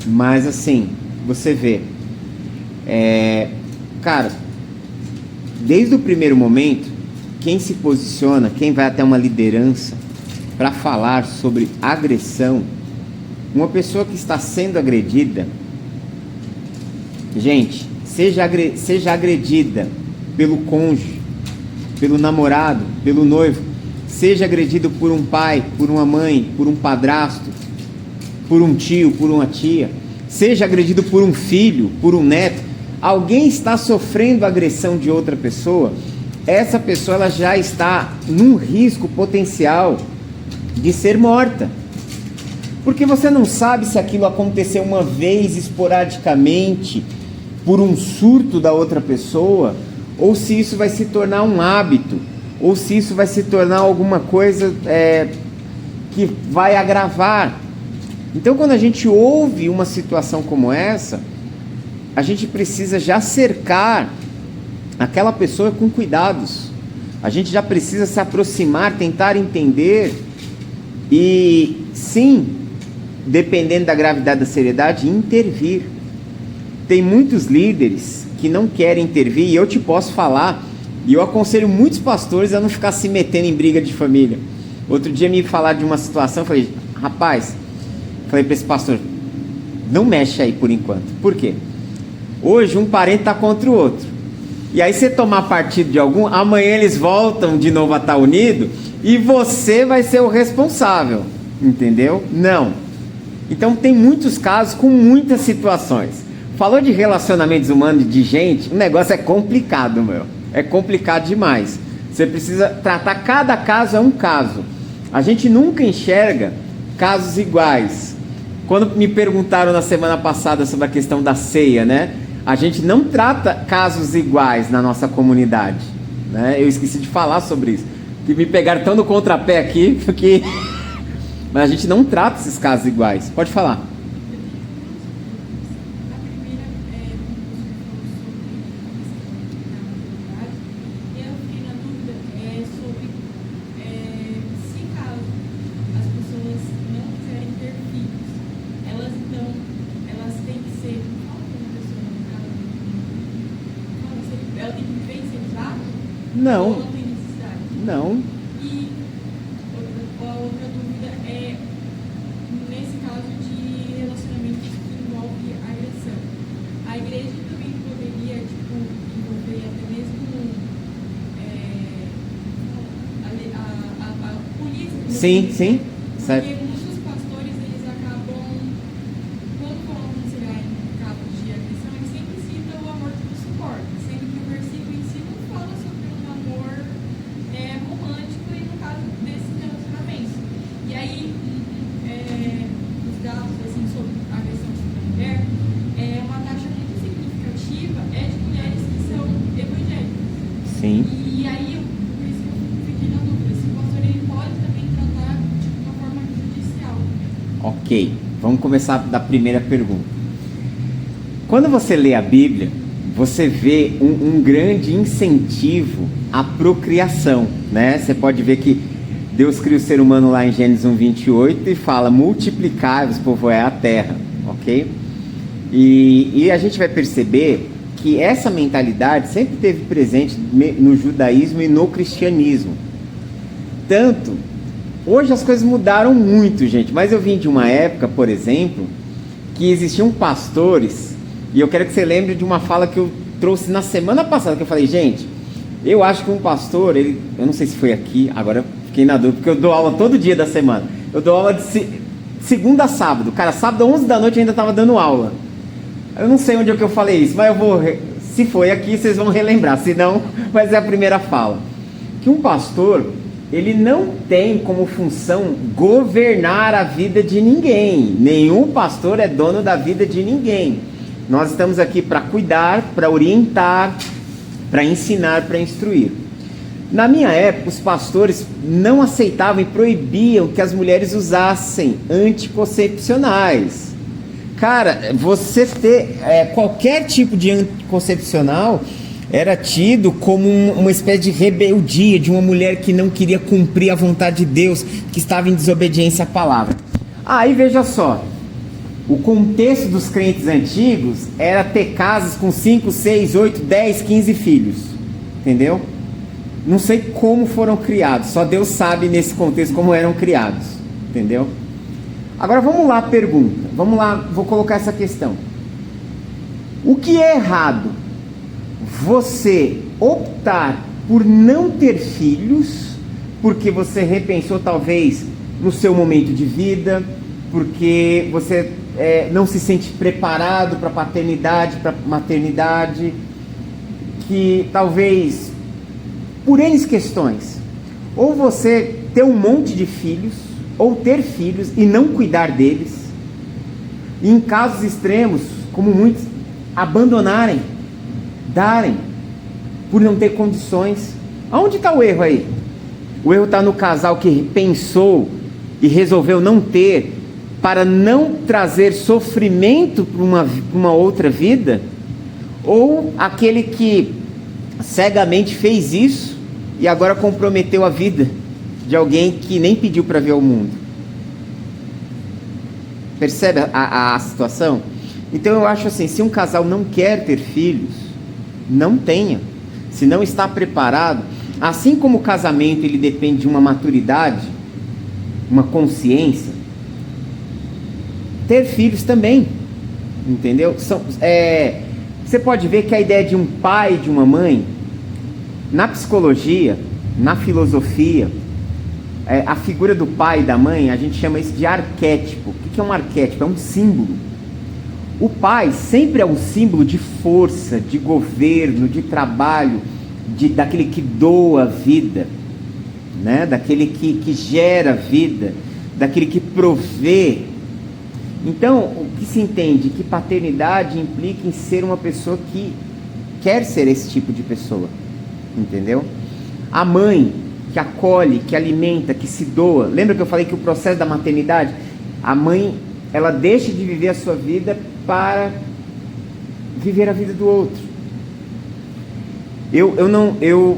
[SPEAKER 1] Mas assim, você vê, cara, desde o primeiro momento, quem se posiciona, quem vai até uma liderança para falar sobre agressão, uma pessoa que está sendo agredida, gente, seja agredida pelo cônjuge, pelo namorado, pelo noivo, seja agredido por um pai, por uma mãe, por um padrasto, por um tio, por uma tia, seja agredido por um filho, por um neto, alguém está sofrendo agressão de outra pessoa, essa pessoa ela já está num risco potencial de ser morta. Porque você não sabe se aquilo aconteceu uma vez esporadicamente, por um surto da outra pessoa, ou se isso vai se tornar um hábito, ou se isso vai se tornar alguma coisa que vai agravar. Então, quando a gente ouve uma situação como essa, a gente precisa já cercar aquela pessoa com cuidados. A gente já precisa se aproximar, tentar entender e, sim, dependendo da gravidade da seriedade, intervir. Tem muitos líderes que não querem intervir, e eu te posso falar, e eu aconselho muitos pastores a não ficar se metendo em briga de família. Outro dia me falaram de uma situação, eu falei, rapaz, falei para esse pastor, não mexe aí por enquanto. Por quê? Hoje um parente está contra o outro. E aí você tomar partido de algum, amanhã eles voltam de novo a estar unido e você vai ser o responsável, entendeu? Não. Então tem muitos casos com muitas situações. Falou de relacionamentos humanos, de gente, o negócio é complicado, meu. É complicado demais. Você precisa tratar, cada caso é um caso. A gente nunca enxerga casos iguais. Quando me perguntaram na semana passada sobre a questão da ceia, né? A gente não trata casos iguais na nossa comunidade, né? Eu esqueci de falar sobre isso. Que me pegaram tão no contrapé aqui, porque... Mas a gente não trata esses casos iguais. Pode falar.
[SPEAKER 3] A primeira é e eu fiquei na dúvida sobre se caso as pessoas não quiserem ter filhos, elas têm que ser qual é a pessoa no caso? Ela tem que viver sem usar?
[SPEAKER 1] Não.
[SPEAKER 3] Ou não tem necessidade?
[SPEAKER 1] Não.
[SPEAKER 3] E a outra dúvida é nesse caso de relacionamentos que envolve agressão. A igreja também poderia, envolver até mesmo a polícia.
[SPEAKER 1] Sim, sim. Certo.
[SPEAKER 3] Porque muitos pastores, eles acabam, quando vão aconselhar em casos de agressão, eles sempre citam o amor do suporte, sendo que o versículo em si não fala sobre um amor romântico e no caso desses relacionamentos. E aí, os dados assim, sobre a agressão contra a mulher, uma taxa muito significativa de mulheres que são evangélicas.
[SPEAKER 1] Sim.
[SPEAKER 3] E aí, por isso que eu fiquei na dúvida, se o pastor ele pode também tratar de uma forma judicial.
[SPEAKER 1] Ok, vamos começar da primeira pergunta. Quando você lê a Bíblia, você vê um grande incentivo à procriação, né? Você pode ver que Deus cria o ser humano lá em Gênesis 1:28 e fala: multiplicai-vos, povoai a terra, ok? E a gente vai perceber que essa mentalidade sempre esteve presente no judaísmo e no cristianismo. Tanto, hoje as coisas mudaram muito, gente, mas eu vim de uma época, por exemplo, que existiam pastores, e eu quero que você lembre de uma fala que eu trouxe na semana passada, que eu falei: gente, eu acho que um pastor, eu não sei se foi aqui, agora eu fiquei na dúvida, porque eu dou aula todo dia da semana, eu dou aula de segunda a sábado, cara, sábado 11 da noite eu ainda estava dando aula. Eu não sei onde é que eu falei isso, mas eu vou, se foi aqui, vocês vão relembrar, se não, vai ser a primeira fala. Que um pastor, ele não tem como função governar a vida de ninguém. Nenhum pastor é dono da vida de ninguém. Nós estamos aqui para cuidar, para orientar, para ensinar, para instruir. Na minha época, os pastores não aceitavam e proibiam que as mulheres usassem anticoncepcionais. Cara, você ter qualquer tipo de anticoncepcional era tido como uma espécie de rebeldia de uma mulher que não queria cumprir a vontade de Deus, que estava em desobediência à palavra. Aí veja só, o contexto dos crentes antigos era ter casas com 5, 6, 8, 10, 15 filhos, entendeu? Não sei como foram criados, só Deus sabe nesse contexto como eram criados, entendeu? Agora vamos lá, pergunta, vamos lá, vou colocar essa questão. O que é errado? Você optar por não ter filhos, porque você repensou talvez no seu momento de vida, porque você não se sente preparado para paternidade, para maternidade, que talvez por N questões, ou você ter um monte de filhos, ou ter filhos e não cuidar deles, e em casos extremos, como muitos, abandonarem, darem, por não ter condições. Aonde está o erro aí? O erro está no casal que pensou e resolveu não ter, para não trazer sofrimento para uma outra vida? Ou aquele que cegamente fez isso e agora comprometeu a vida de alguém que nem pediu para ver o mundo? Percebe a situação? Então eu acho assim, se um casal não quer ter filhos, não tenha. Se não está preparado, assim como o casamento ele depende de uma maturidade, uma consciência, ter filhos também, entendeu? Você pode ver que a ideia de um pai e de uma mãe, na psicologia, na filosofia, a figura do pai e da mãe, a gente chama isso de arquétipo. O que é um arquétipo? É um símbolo. O pai sempre é um símbolo de força, de governo, de trabalho, daquele que doa vida, né? Daquele que gera vida, daquele que provê. Então, o que se entende? Que paternidade implica em ser uma pessoa que quer ser esse tipo de pessoa, entendeu? A mãe que acolhe, que alimenta, que se doa. Lembra que eu falei que o processo da maternidade, a mãe, ela deixa de viver a sua vida para viver a vida do outro.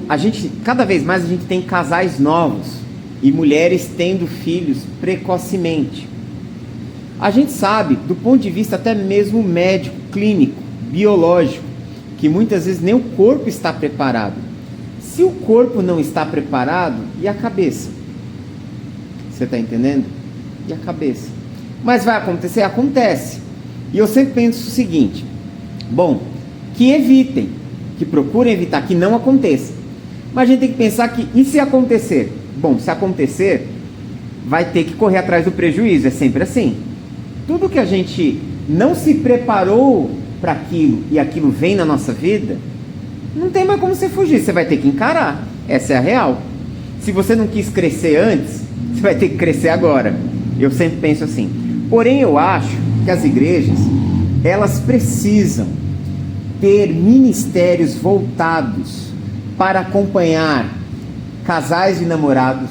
[SPEAKER 1] A gente, cada vez mais a gente tem casais novos e mulheres tendo filhos precocemente. A gente sabe, do ponto de vista até mesmo médico, clínico, biológico, que muitas vezes nem o corpo está preparado. Se o corpo não está preparado, e a cabeça? Você está entendendo? E a cabeça? Mas vai acontecer? Acontece. E eu sempre penso o seguinte: bom, que evitem, que procurem evitar, que não aconteça. Mas a gente tem que pensar que, e se acontecer? Bom, se acontecer, vai ter que correr atrás do prejuízo, é sempre assim. Tudo que a gente não se preparou para aquilo e aquilo vem na nossa vida, não tem mais como você fugir, você vai ter que encarar. Essa é a real. Se você não quis crescer antes, você vai ter que crescer agora. Eu sempre penso assim. Porém, eu acho que as igrejas, elas precisam ter ministérios voltados para acompanhar casais de namorados.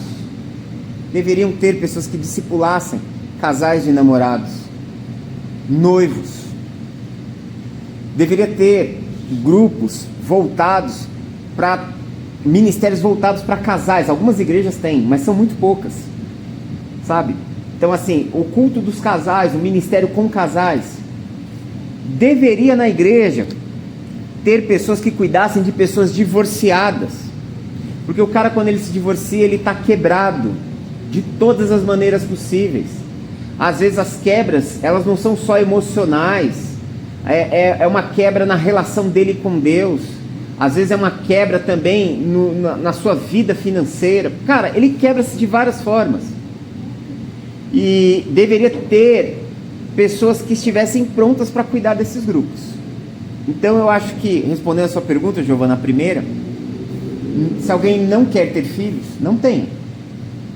[SPEAKER 1] Deveriam ter pessoas que discipulassem casais de namorados, noivos. Deveria ter grupos voltados para ministérios voltados para casais. Algumas igrejas têm, mas são muito poucas, sabe? Então, assim, o culto dos casais, o ministério com casais, deveria na igreja ter pessoas que cuidassem de pessoas divorciadas, porque o cara, quando ele se divorcia, ele está quebrado de todas as maneiras possíveis. Às vezes as quebras, elas não são só emocionais, é uma quebra na relação dele com Deus. Às vezes é uma quebra também na sua vida financeira. Cara, ele quebra-se de várias formas. E deveria ter pessoas que estivessem prontas para cuidar desses grupos. Então eu acho que, respondendo a sua pergunta, Giovana, a primeira, se alguém não quer ter filhos, não tenha.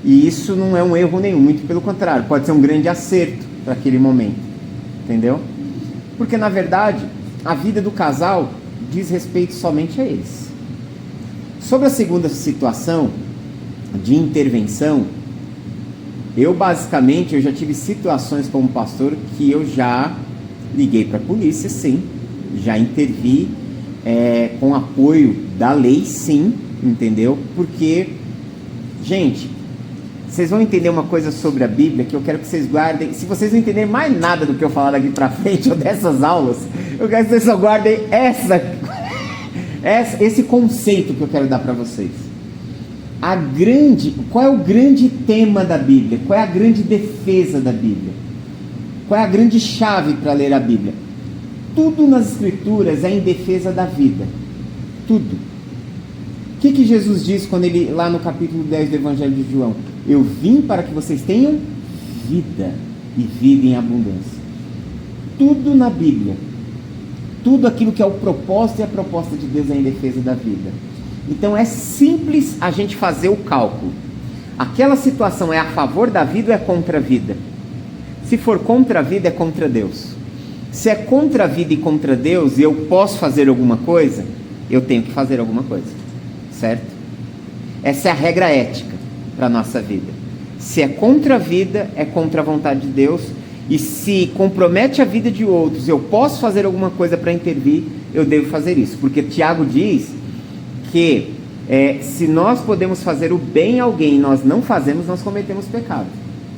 [SPEAKER 1] E isso não é um erro nenhum, muito pelo contrário, pode ser um grande acerto para aquele momento, entendeu? Porque na verdade, a vida do casal diz respeito somente a eles. Sobre a segunda situação de intervenção, eu já tive situações como pastor que eu já liguei para a polícia, sim, já intervi com apoio da lei, sim, entendeu? Porque, gente, vocês vão entender uma coisa sobre a Bíblia que eu quero que vocês guardem. Se vocês não entenderem mais nada do que eu falar daqui para frente ou dessas aulas, eu quero que vocês só guardem esse conceito que eu quero dar para vocês. Qual é o grande tema da Bíblia? Qual é a grande defesa da Bíblia? Qual é a grande chave para ler a Bíblia? Tudo nas Escrituras é em defesa da vida. Tudo. O que Jesus diz quando ele, lá no capítulo 10 do Evangelho de João? Eu vim para que vocês tenham vida, e vida em abundância. Tudo na Bíblia, tudo aquilo que é o propósito e a proposta de Deus é em defesa da vida. Então é simples a gente fazer o cálculo. Aquela situação é a favor da vida ou é contra a vida? Se for contra a vida, é contra Deus. Se é contra a vida e contra Deus, e eu posso fazer alguma coisa, eu tenho que fazer alguma coisa, certo? Essa é a regra ética para a nossa vida. Se é contra a vida, é contra a vontade de Deus. E se compromete a vida de outros, eu posso fazer alguma coisa para intervir, eu devo fazer isso. Porque Tiago diz que se nós podemos fazer o bem a alguém e nós não fazemos, nós cometemos pecado.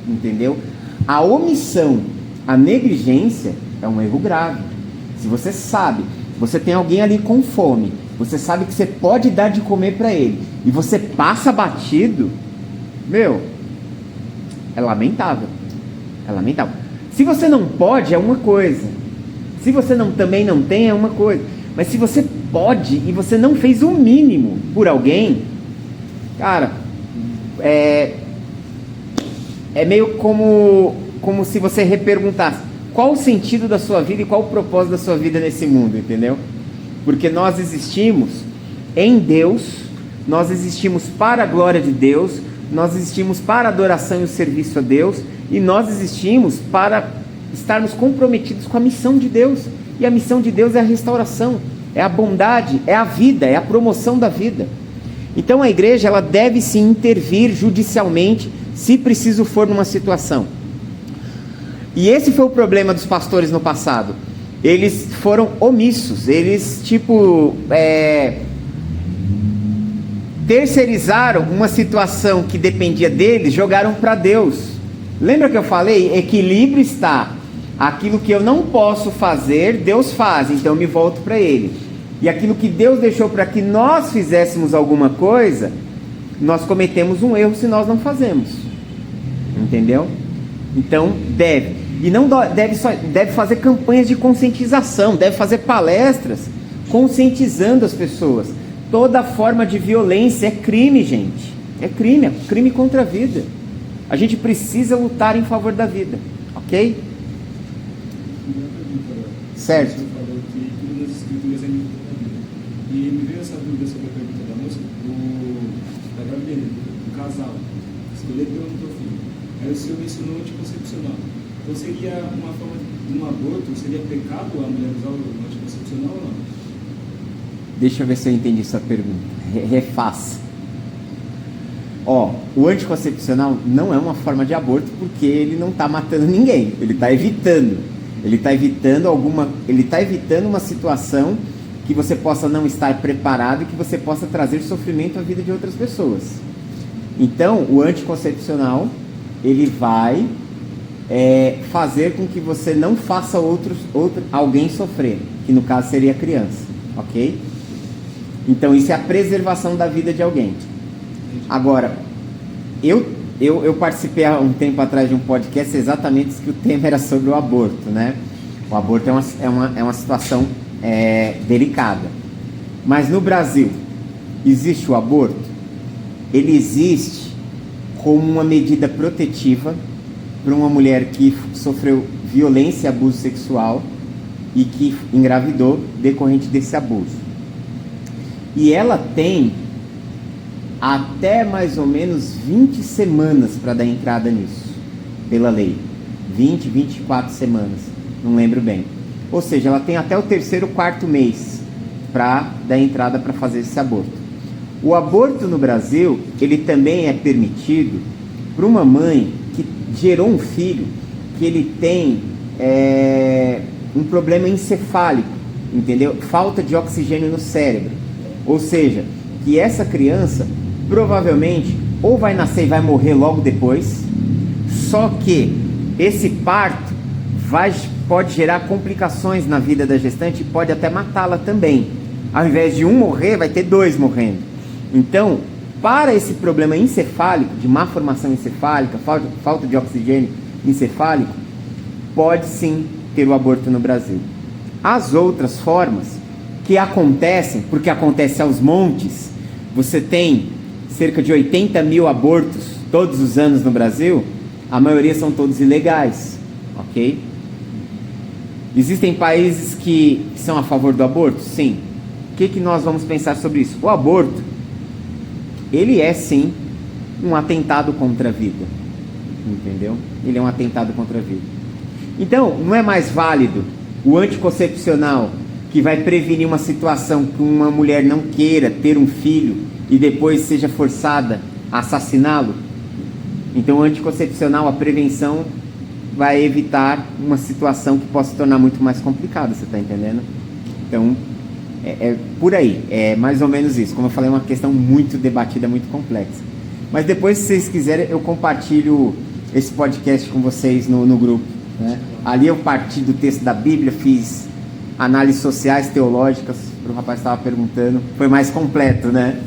[SPEAKER 1] Entendeu? A omissão, a negligência é um erro grave. Se você sabe, você tem alguém ali com fome, você sabe que você pode dar de comer para ele, e você passa batido, é lamentável. É lamentável. Se você não pode, é uma coisa. Se você também não tem, é uma coisa. Mas se você pode e você não fez o mínimo por alguém, cara, é meio como se você reperguntasse qual o sentido da sua vida e qual o propósito da sua vida nesse mundo, entendeu? Porque nós existimos em Deus, nós existimos para a glória de Deus, nós existimos para a adoração e o serviço a Deus, e nós existimos para estarmos comprometidos com a missão de Deus. E a missão de Deus é a restauração, é a bondade, é a vida, é a promoção da vida. Então a igreja, ela deve sim intervir judicialmente, se preciso for, numa situação. E esse foi o problema dos pastores no passado. Eles foram omissos, eles terceirizaram uma situação que dependia deles, jogaram para Deus. Lembra que eu falei? Equilíbrio está. Aquilo que eu não posso fazer, Deus faz, então eu me volto para Ele. E aquilo que Deus deixou para que nós fizéssemos alguma coisa, nós cometemos um erro se nós não fazemos. Entendeu? Então deve. E não deve fazer campanhas de conscientização, deve fazer palestras conscientizando as pessoas. Toda forma de violência é crime, gente. É crime contra a vida. A gente precisa lutar em favor da vida, ok? Certo.
[SPEAKER 5] Você falou que tudo nas escrituras é muito da vida. E me veio essa dúvida sobre a pergunta da moça, da gravidez, do casal, escolher ter um filho. Aí o senhor mencionou anticoncepcional. Então seria uma forma de um aborto, seria pecado a mulher usar o anticoncepcional ou não?
[SPEAKER 1] Deixa eu ver se eu entendi sua pergunta. Refaça. O anticoncepcional não é uma forma de aborto, porque ele não está matando ninguém. Ele está evitando. Ele está evitando uma situação que você possa não estar preparado e que você possa trazer sofrimento à vida de outras pessoas. Então, o anticoncepcional, ele vai fazer com que você não faça alguém sofrer, que no caso seria a criança, ok? Então isso é a preservação da vida de alguém. Agora, eu participei há um tempo atrás de um podcast exatamente que o tema era sobre o aborto, né? O aborto é uma situação delicada. Mas no Brasil, existe o aborto? Ele existe como uma medida protetiva para uma mulher que sofreu violência e abuso sexual e que engravidou decorrente desse abuso. E ela tem até mais ou menos 20 semanas para dar entrada nisso, pela lei. 20, 24 semanas, não lembro bem. Ou seja, ela tem até o 3º, 4º mês para dar entrada para fazer esse aborto. O aborto no Brasil, ele também é permitido para uma mãe que gerou um filho que ele tem um problema encefálico, entendeu? Falta de oxigênio no cérebro. Ou seja, que essa criança provavelmente ou vai nascer e vai morrer logo depois, só que esse parto pode gerar complicações na vida da gestante e pode até matá-la também. Ao invés de um morrer, vai ter 2 morrendo. Então, para esse problema encefálico, de má formação encefálica, falta de oxigênio encefálico, pode sim ter o aborto no Brasil. As outras formas que acontecem, porque acontece aos montes, você tem cerca de 80 mil abortos todos os anos no Brasil, a maioria são todos ilegais, ok? Existem países que são a favor do aborto? Sim. O que nós vamos pensar sobre isso? O aborto, ele é sim um atentado contra a vida, entendeu? Ele é um atentado contra a vida. Então, não é mais válido o anticoncepcional, que vai prevenir uma situação que uma mulher não queira ter um filho e depois seja forçada a assassiná-lo? Então o anticoncepcional, a prevenção, vai evitar uma situação que possa se tornar muito mais complicada, você está entendendo? Então é por aí, é mais ou menos isso. Como eu falei, é uma questão muito debatida, muito complexa. Mas depois, se vocês quiserem, eu compartilho esse podcast com vocês no grupo, né? Ali eu parti do texto da Bíblia, fiz análises sociais, teológicas, para o rapaz que estava perguntando, foi mais completo, né?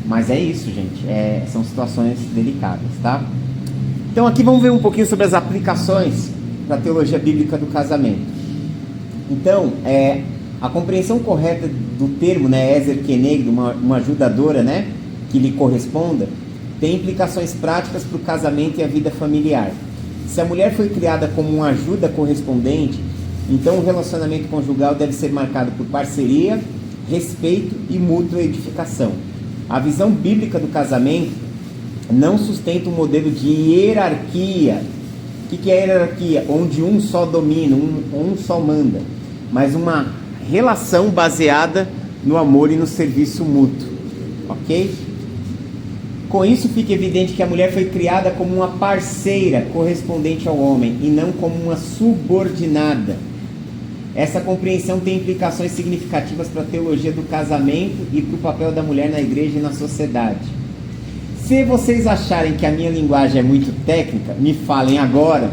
[SPEAKER 1] Mas é isso, gente, são situações delicadas, tá? Então aqui vamos ver um pouquinho sobre as aplicações da teologia bíblica do casamento. Então, a compreensão correta do termo, né, Ezer Kenegdo, uma ajudadora, né, que lhe corresponda, tem implicações práticas para o casamento e a vida familiar. Se a mulher foi criada como uma ajuda correspondente, então o relacionamento conjugal deve ser marcado por parceria, respeito e mútua edificação. A visão bíblica do casamento não sustenta um modelo de hierarquia O que é hierarquia? Onde um só domina, um só manda, mas uma relação baseada no amor e no serviço mútuo, ok? Com isso fica evidente que a mulher foi criada como uma parceira correspondente ao homem e não como uma subordinada. Essa compreensão tem implicações significativas para a teologia do casamento e para o papel da mulher na igreja e na sociedade. Se vocês acharem que a minha linguagem é muito técnica, me falem agora,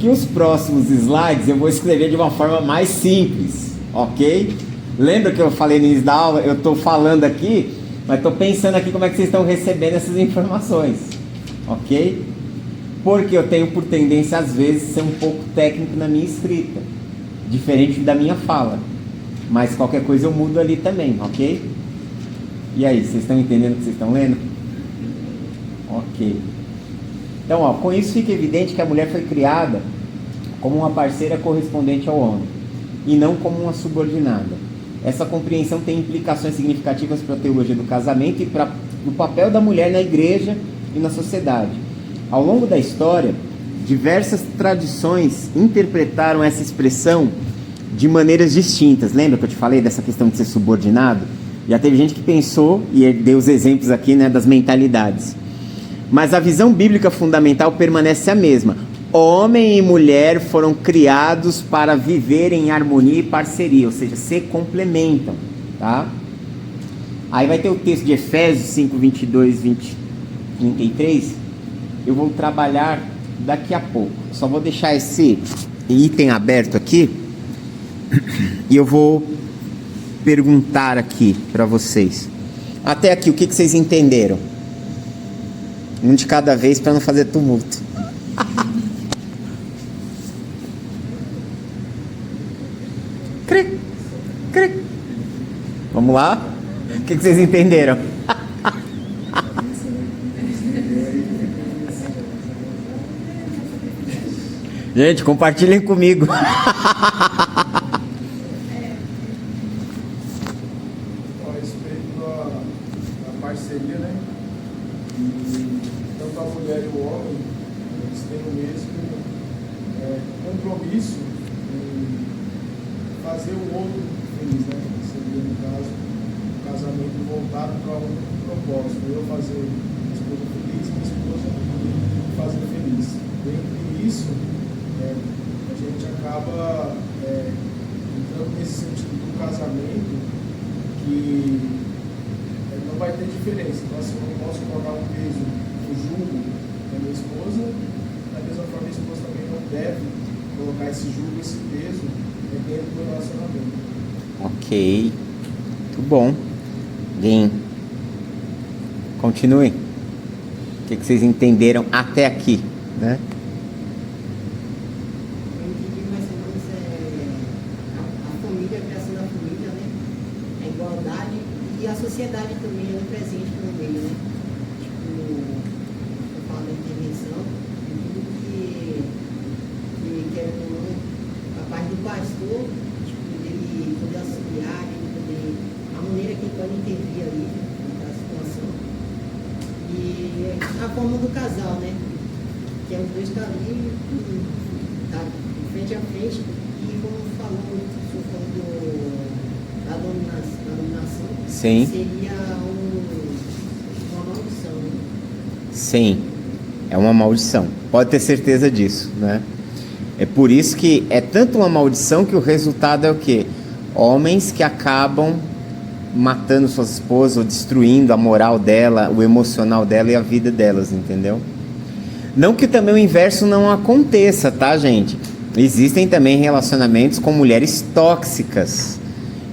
[SPEAKER 1] que os próximos slides eu vou escrever de uma forma mais simples, ok? Lembra que eu falei no início da aula? Eu estou falando aqui, mas estou pensando aqui como é que vocês estão recebendo essas informações, ok? Porque eu tenho por tendência às vezes ser um pouco técnico na minha escrita, diferente da minha fala, mas qualquer coisa eu mudo ali também, ok? E aí, vocês estão entendendo o que vocês estão lendo? Ok. Então, ó, com isso fica evidente que a mulher foi criada como uma parceira correspondente ao homem e não como uma subordinada. Essa compreensão tem implicações significativas para a teologia do casamento e para o papel da mulher na igreja e na sociedade. Ao longo da história, diversas tradições interpretaram essa expressão de maneiras distintas. Lembra que eu te falei dessa questão de ser subordinado? Já teve gente que pensou, e deu os exemplos aqui, né, das mentalidades. Mas a visão bíblica fundamental permanece a mesma. Homem e mulher foram criados para viver em harmonia e parceria, ou seja, se complementam, tá? Aí vai ter o texto de Efésios 5, 22, 33. Eu vou trabalhar daqui a pouco. Só vou deixar esse item aberto aqui e eu vou perguntar aqui para vocês. Até aqui, o que vocês entenderam? Um de cada vez para não fazer tumulto. Cric, cric. Vamos lá? O que vocês entenderam? Gente, compartilhem comigo.
[SPEAKER 2] A respeito da parceria, né? E tanto a mulher e o homem, eles têm o mesmo compromisso em fazer o outro feliz, né? Seria, no caso, o casamento voltado para um propósito. Eu fazer minha esposa feliz, minha esposa fazer feliz. Dentre isso, a gente acaba entrando nesse sentido do casamento que não vai ter diferença. Então, assim, eu não posso colocar um peso no jugo da minha esposa, da mesma forma, minha esposa também não deve colocar esse jugo, esse peso dentro do relacionamento.
[SPEAKER 1] Ok, muito bom. Alguém continue. O que vocês entenderam até aqui, né?
[SPEAKER 4] Eu entendi mais ou menos a família, a criação da família, né? A igualdade e a sociedade também é presente no meio, né? Tipo, eu falo da intervenção, tudo que é a parte do pastor, tipo, dele poder auxiliar, ele poder, a maneira que ele pode intervir ali na situação. E a forma do casal, né? Que é os dois estar ali, tá frente a frente, e como falou, da dominação,
[SPEAKER 1] Sim.
[SPEAKER 4] seria uma maldição, né?
[SPEAKER 1] Sim, é uma maldição. Pode ter certeza disso, né? É por isso que é tanto uma maldição que o resultado é o quê? Homens que acabam matando suas esposas ou destruindo a moral dela, o emocional dela e a vida delas, entendeu? Não que também o inverso não aconteça, tá, gente? Existem também relacionamentos com mulheres tóxicas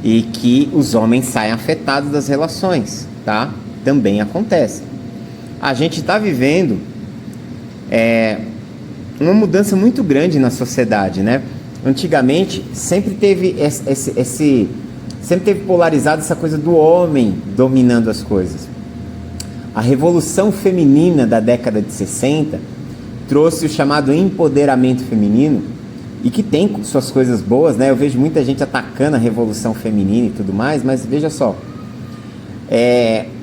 [SPEAKER 1] e que os homens saem afetados das relações, tá? Também acontece. A gente está vivendo uma mudança muito grande na sociedade, né? Antigamente sempre teve sempre teve polarizado essa coisa do homem dominando as coisas. A revolução feminina da década de 60 trouxe o chamado empoderamento feminino, e que tem suas coisas boas, né? Eu vejo muita gente atacando a revolução feminina e tudo mais, mas veja só,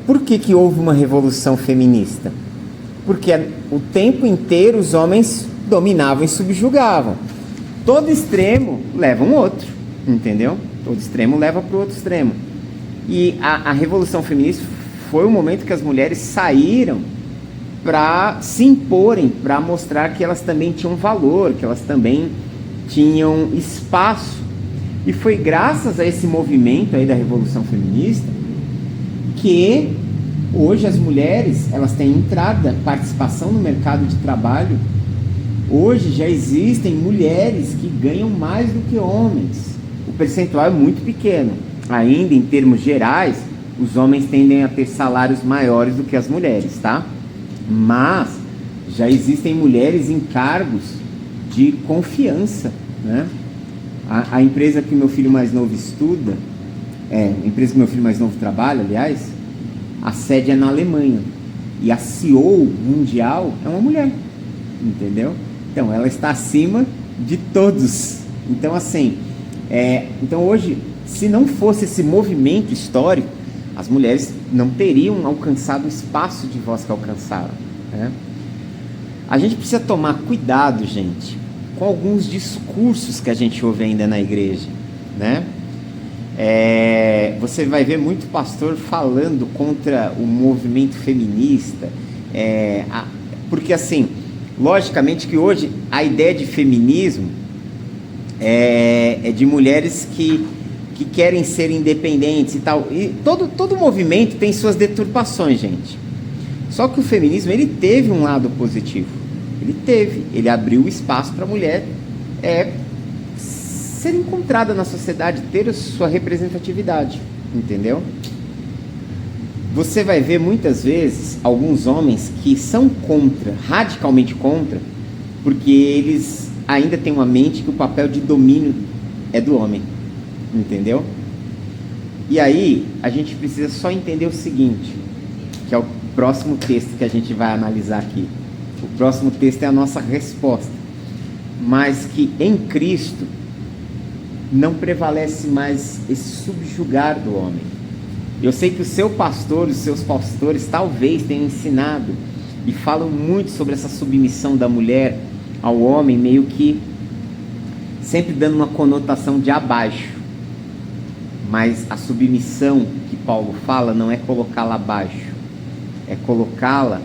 [SPEAKER 1] por que houve uma revolução feminista? Porque o tempo inteiro os homens dominavam e subjugavam. Todo extremo leva um outro, entendeu? Todo extremo leva para o outro extremo. E a Revolução Feminista foi o momento que as mulheres saíram para se imporem, para mostrar que elas também tinham valor, que elas também tinham espaço. E foi graças a esse movimento aí da Revolução Feminista que hoje as mulheres, elas têm entrada, participação no mercado de trabalho. Hoje já existem mulheres que ganham mais do que homens. O percentual é muito pequeno. Ainda em termos gerais, os homens tendem a ter salários maiores do que as mulheres, tá? Mas já existem mulheres em cargos de confiança, né? A empresa que meu filho mais novo estuda, a empresa que meu filho mais novo trabalha, aliás, a sede é na Alemanha. E a CEO mundial é uma mulher, entendeu? Então, ela está acima de todos. Então, assim, então hoje, se não fosse esse movimento histórico, as mulheres não teriam alcançado o espaço de voz que alcançaram, né? A gente precisa tomar cuidado, gente, com alguns discursos que a gente ouve ainda na igreja, né? Você vai ver muito pastor falando contra o movimento feminista, porque assim, logicamente que hoje a ideia de feminismo é de mulheres que querem ser independentes e tal, e todo movimento tem suas deturpações, gente. Só que o feminismo, ele teve um lado positivo, ele abriu espaço para a mulher ser encontrada na sociedade, ter a sua representatividade, entendeu? Você vai ver muitas vezes alguns homens que são contra, radicalmente contra, porque eles ainda têm uma mente que o papel de domínio é do homem, entendeu? E aí a gente precisa só entender o seguinte, que é o próximo texto que a gente vai analisar aqui. O próximo texto é a nossa resposta, mas que em Cristo não prevalece mais esse subjugar do homem. Eu sei que o seu pastor, os seus pastores talvez tenham ensinado e falam muito sobre essa submissão da mulher ao homem, meio que sempre dando uma conotação de abaixo. Mas a submissão que Paulo fala não é colocá-la abaixo, é colocá-la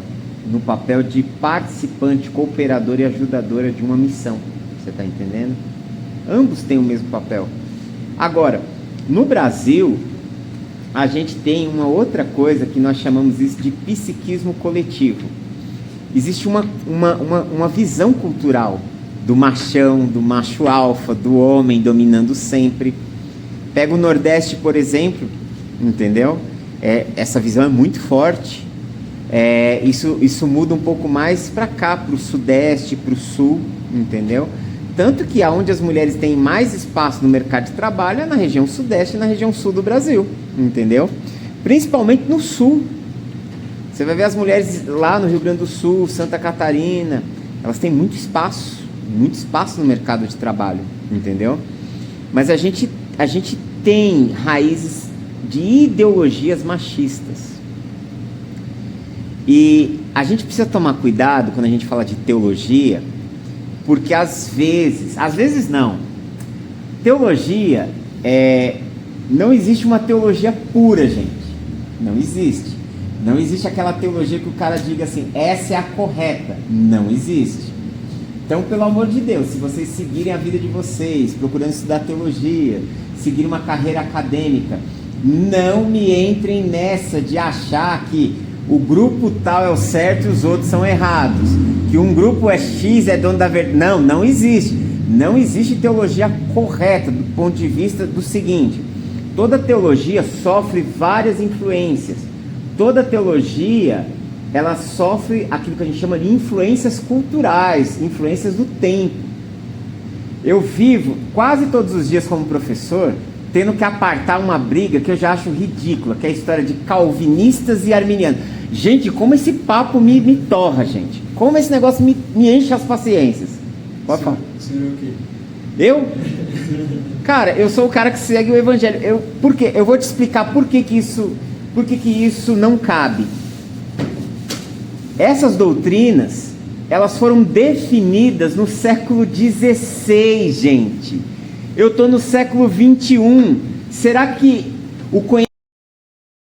[SPEAKER 1] no papel de participante, cooperadora e ajudadora de uma missão. Você está entendendo? Ambos têm o mesmo papel. Agora, no Brasil, a gente tem uma outra coisa que nós chamamos isso de psiquismo coletivo. Existe uma visão cultural do machão, do macho alfa, do homem dominando sempre. Pega o Nordeste, por exemplo, entendeu? Essa visão é muito forte. Isso muda um pouco mais para cá, para o Sudeste, para o Sul, entendeu? Tanto que aonde as mulheres têm mais espaço no mercado de trabalho é na região Sudeste e na região Sul do Brasil, entendeu? Principalmente no Sul. Você vai ver as mulheres lá no Rio Grande do Sul, Santa Catarina, elas têm muito espaço no mercado de trabalho, entendeu? Mas a gente tem raízes de ideologias machistas. E a gente precisa tomar cuidado quando a gente fala de teologia, porque às vezes não. Teologia, não existe uma teologia pura, gente. Não existe. Não existe aquela teologia que o cara diga assim, essa é a correta. Não existe. Então, pelo amor de Deus, se vocês seguirem a vida de vocês, procurando estudar teologia, seguir uma carreira acadêmica, não me entrem nessa de achar que o grupo tal é o certo e os outros são errados, que um grupo X é dono da verdade. Não existe. Não existe teologia correta do ponto de vista do seguinte: toda teologia sofre várias influências. Toda teologia, ela sofre aquilo que a gente chama de influências culturais, influências do tempo. Eu vivo quase todos os dias como professor tendo que apartar uma briga que eu já acho ridícula, que é a história de calvinistas e arminianos. Gente, como esse papo me torra, gente. Como esse negócio me enche as paciências. Pode falar.
[SPEAKER 5] Você é o quê?
[SPEAKER 1] Eu? Cara, eu sou o cara que segue o evangelho. Por quê? Eu vou te explicar por que isso não cabe. Essas doutrinas elas foram definidas no século XVI, gente. Eu estou no século XXI. Será que o conhecimento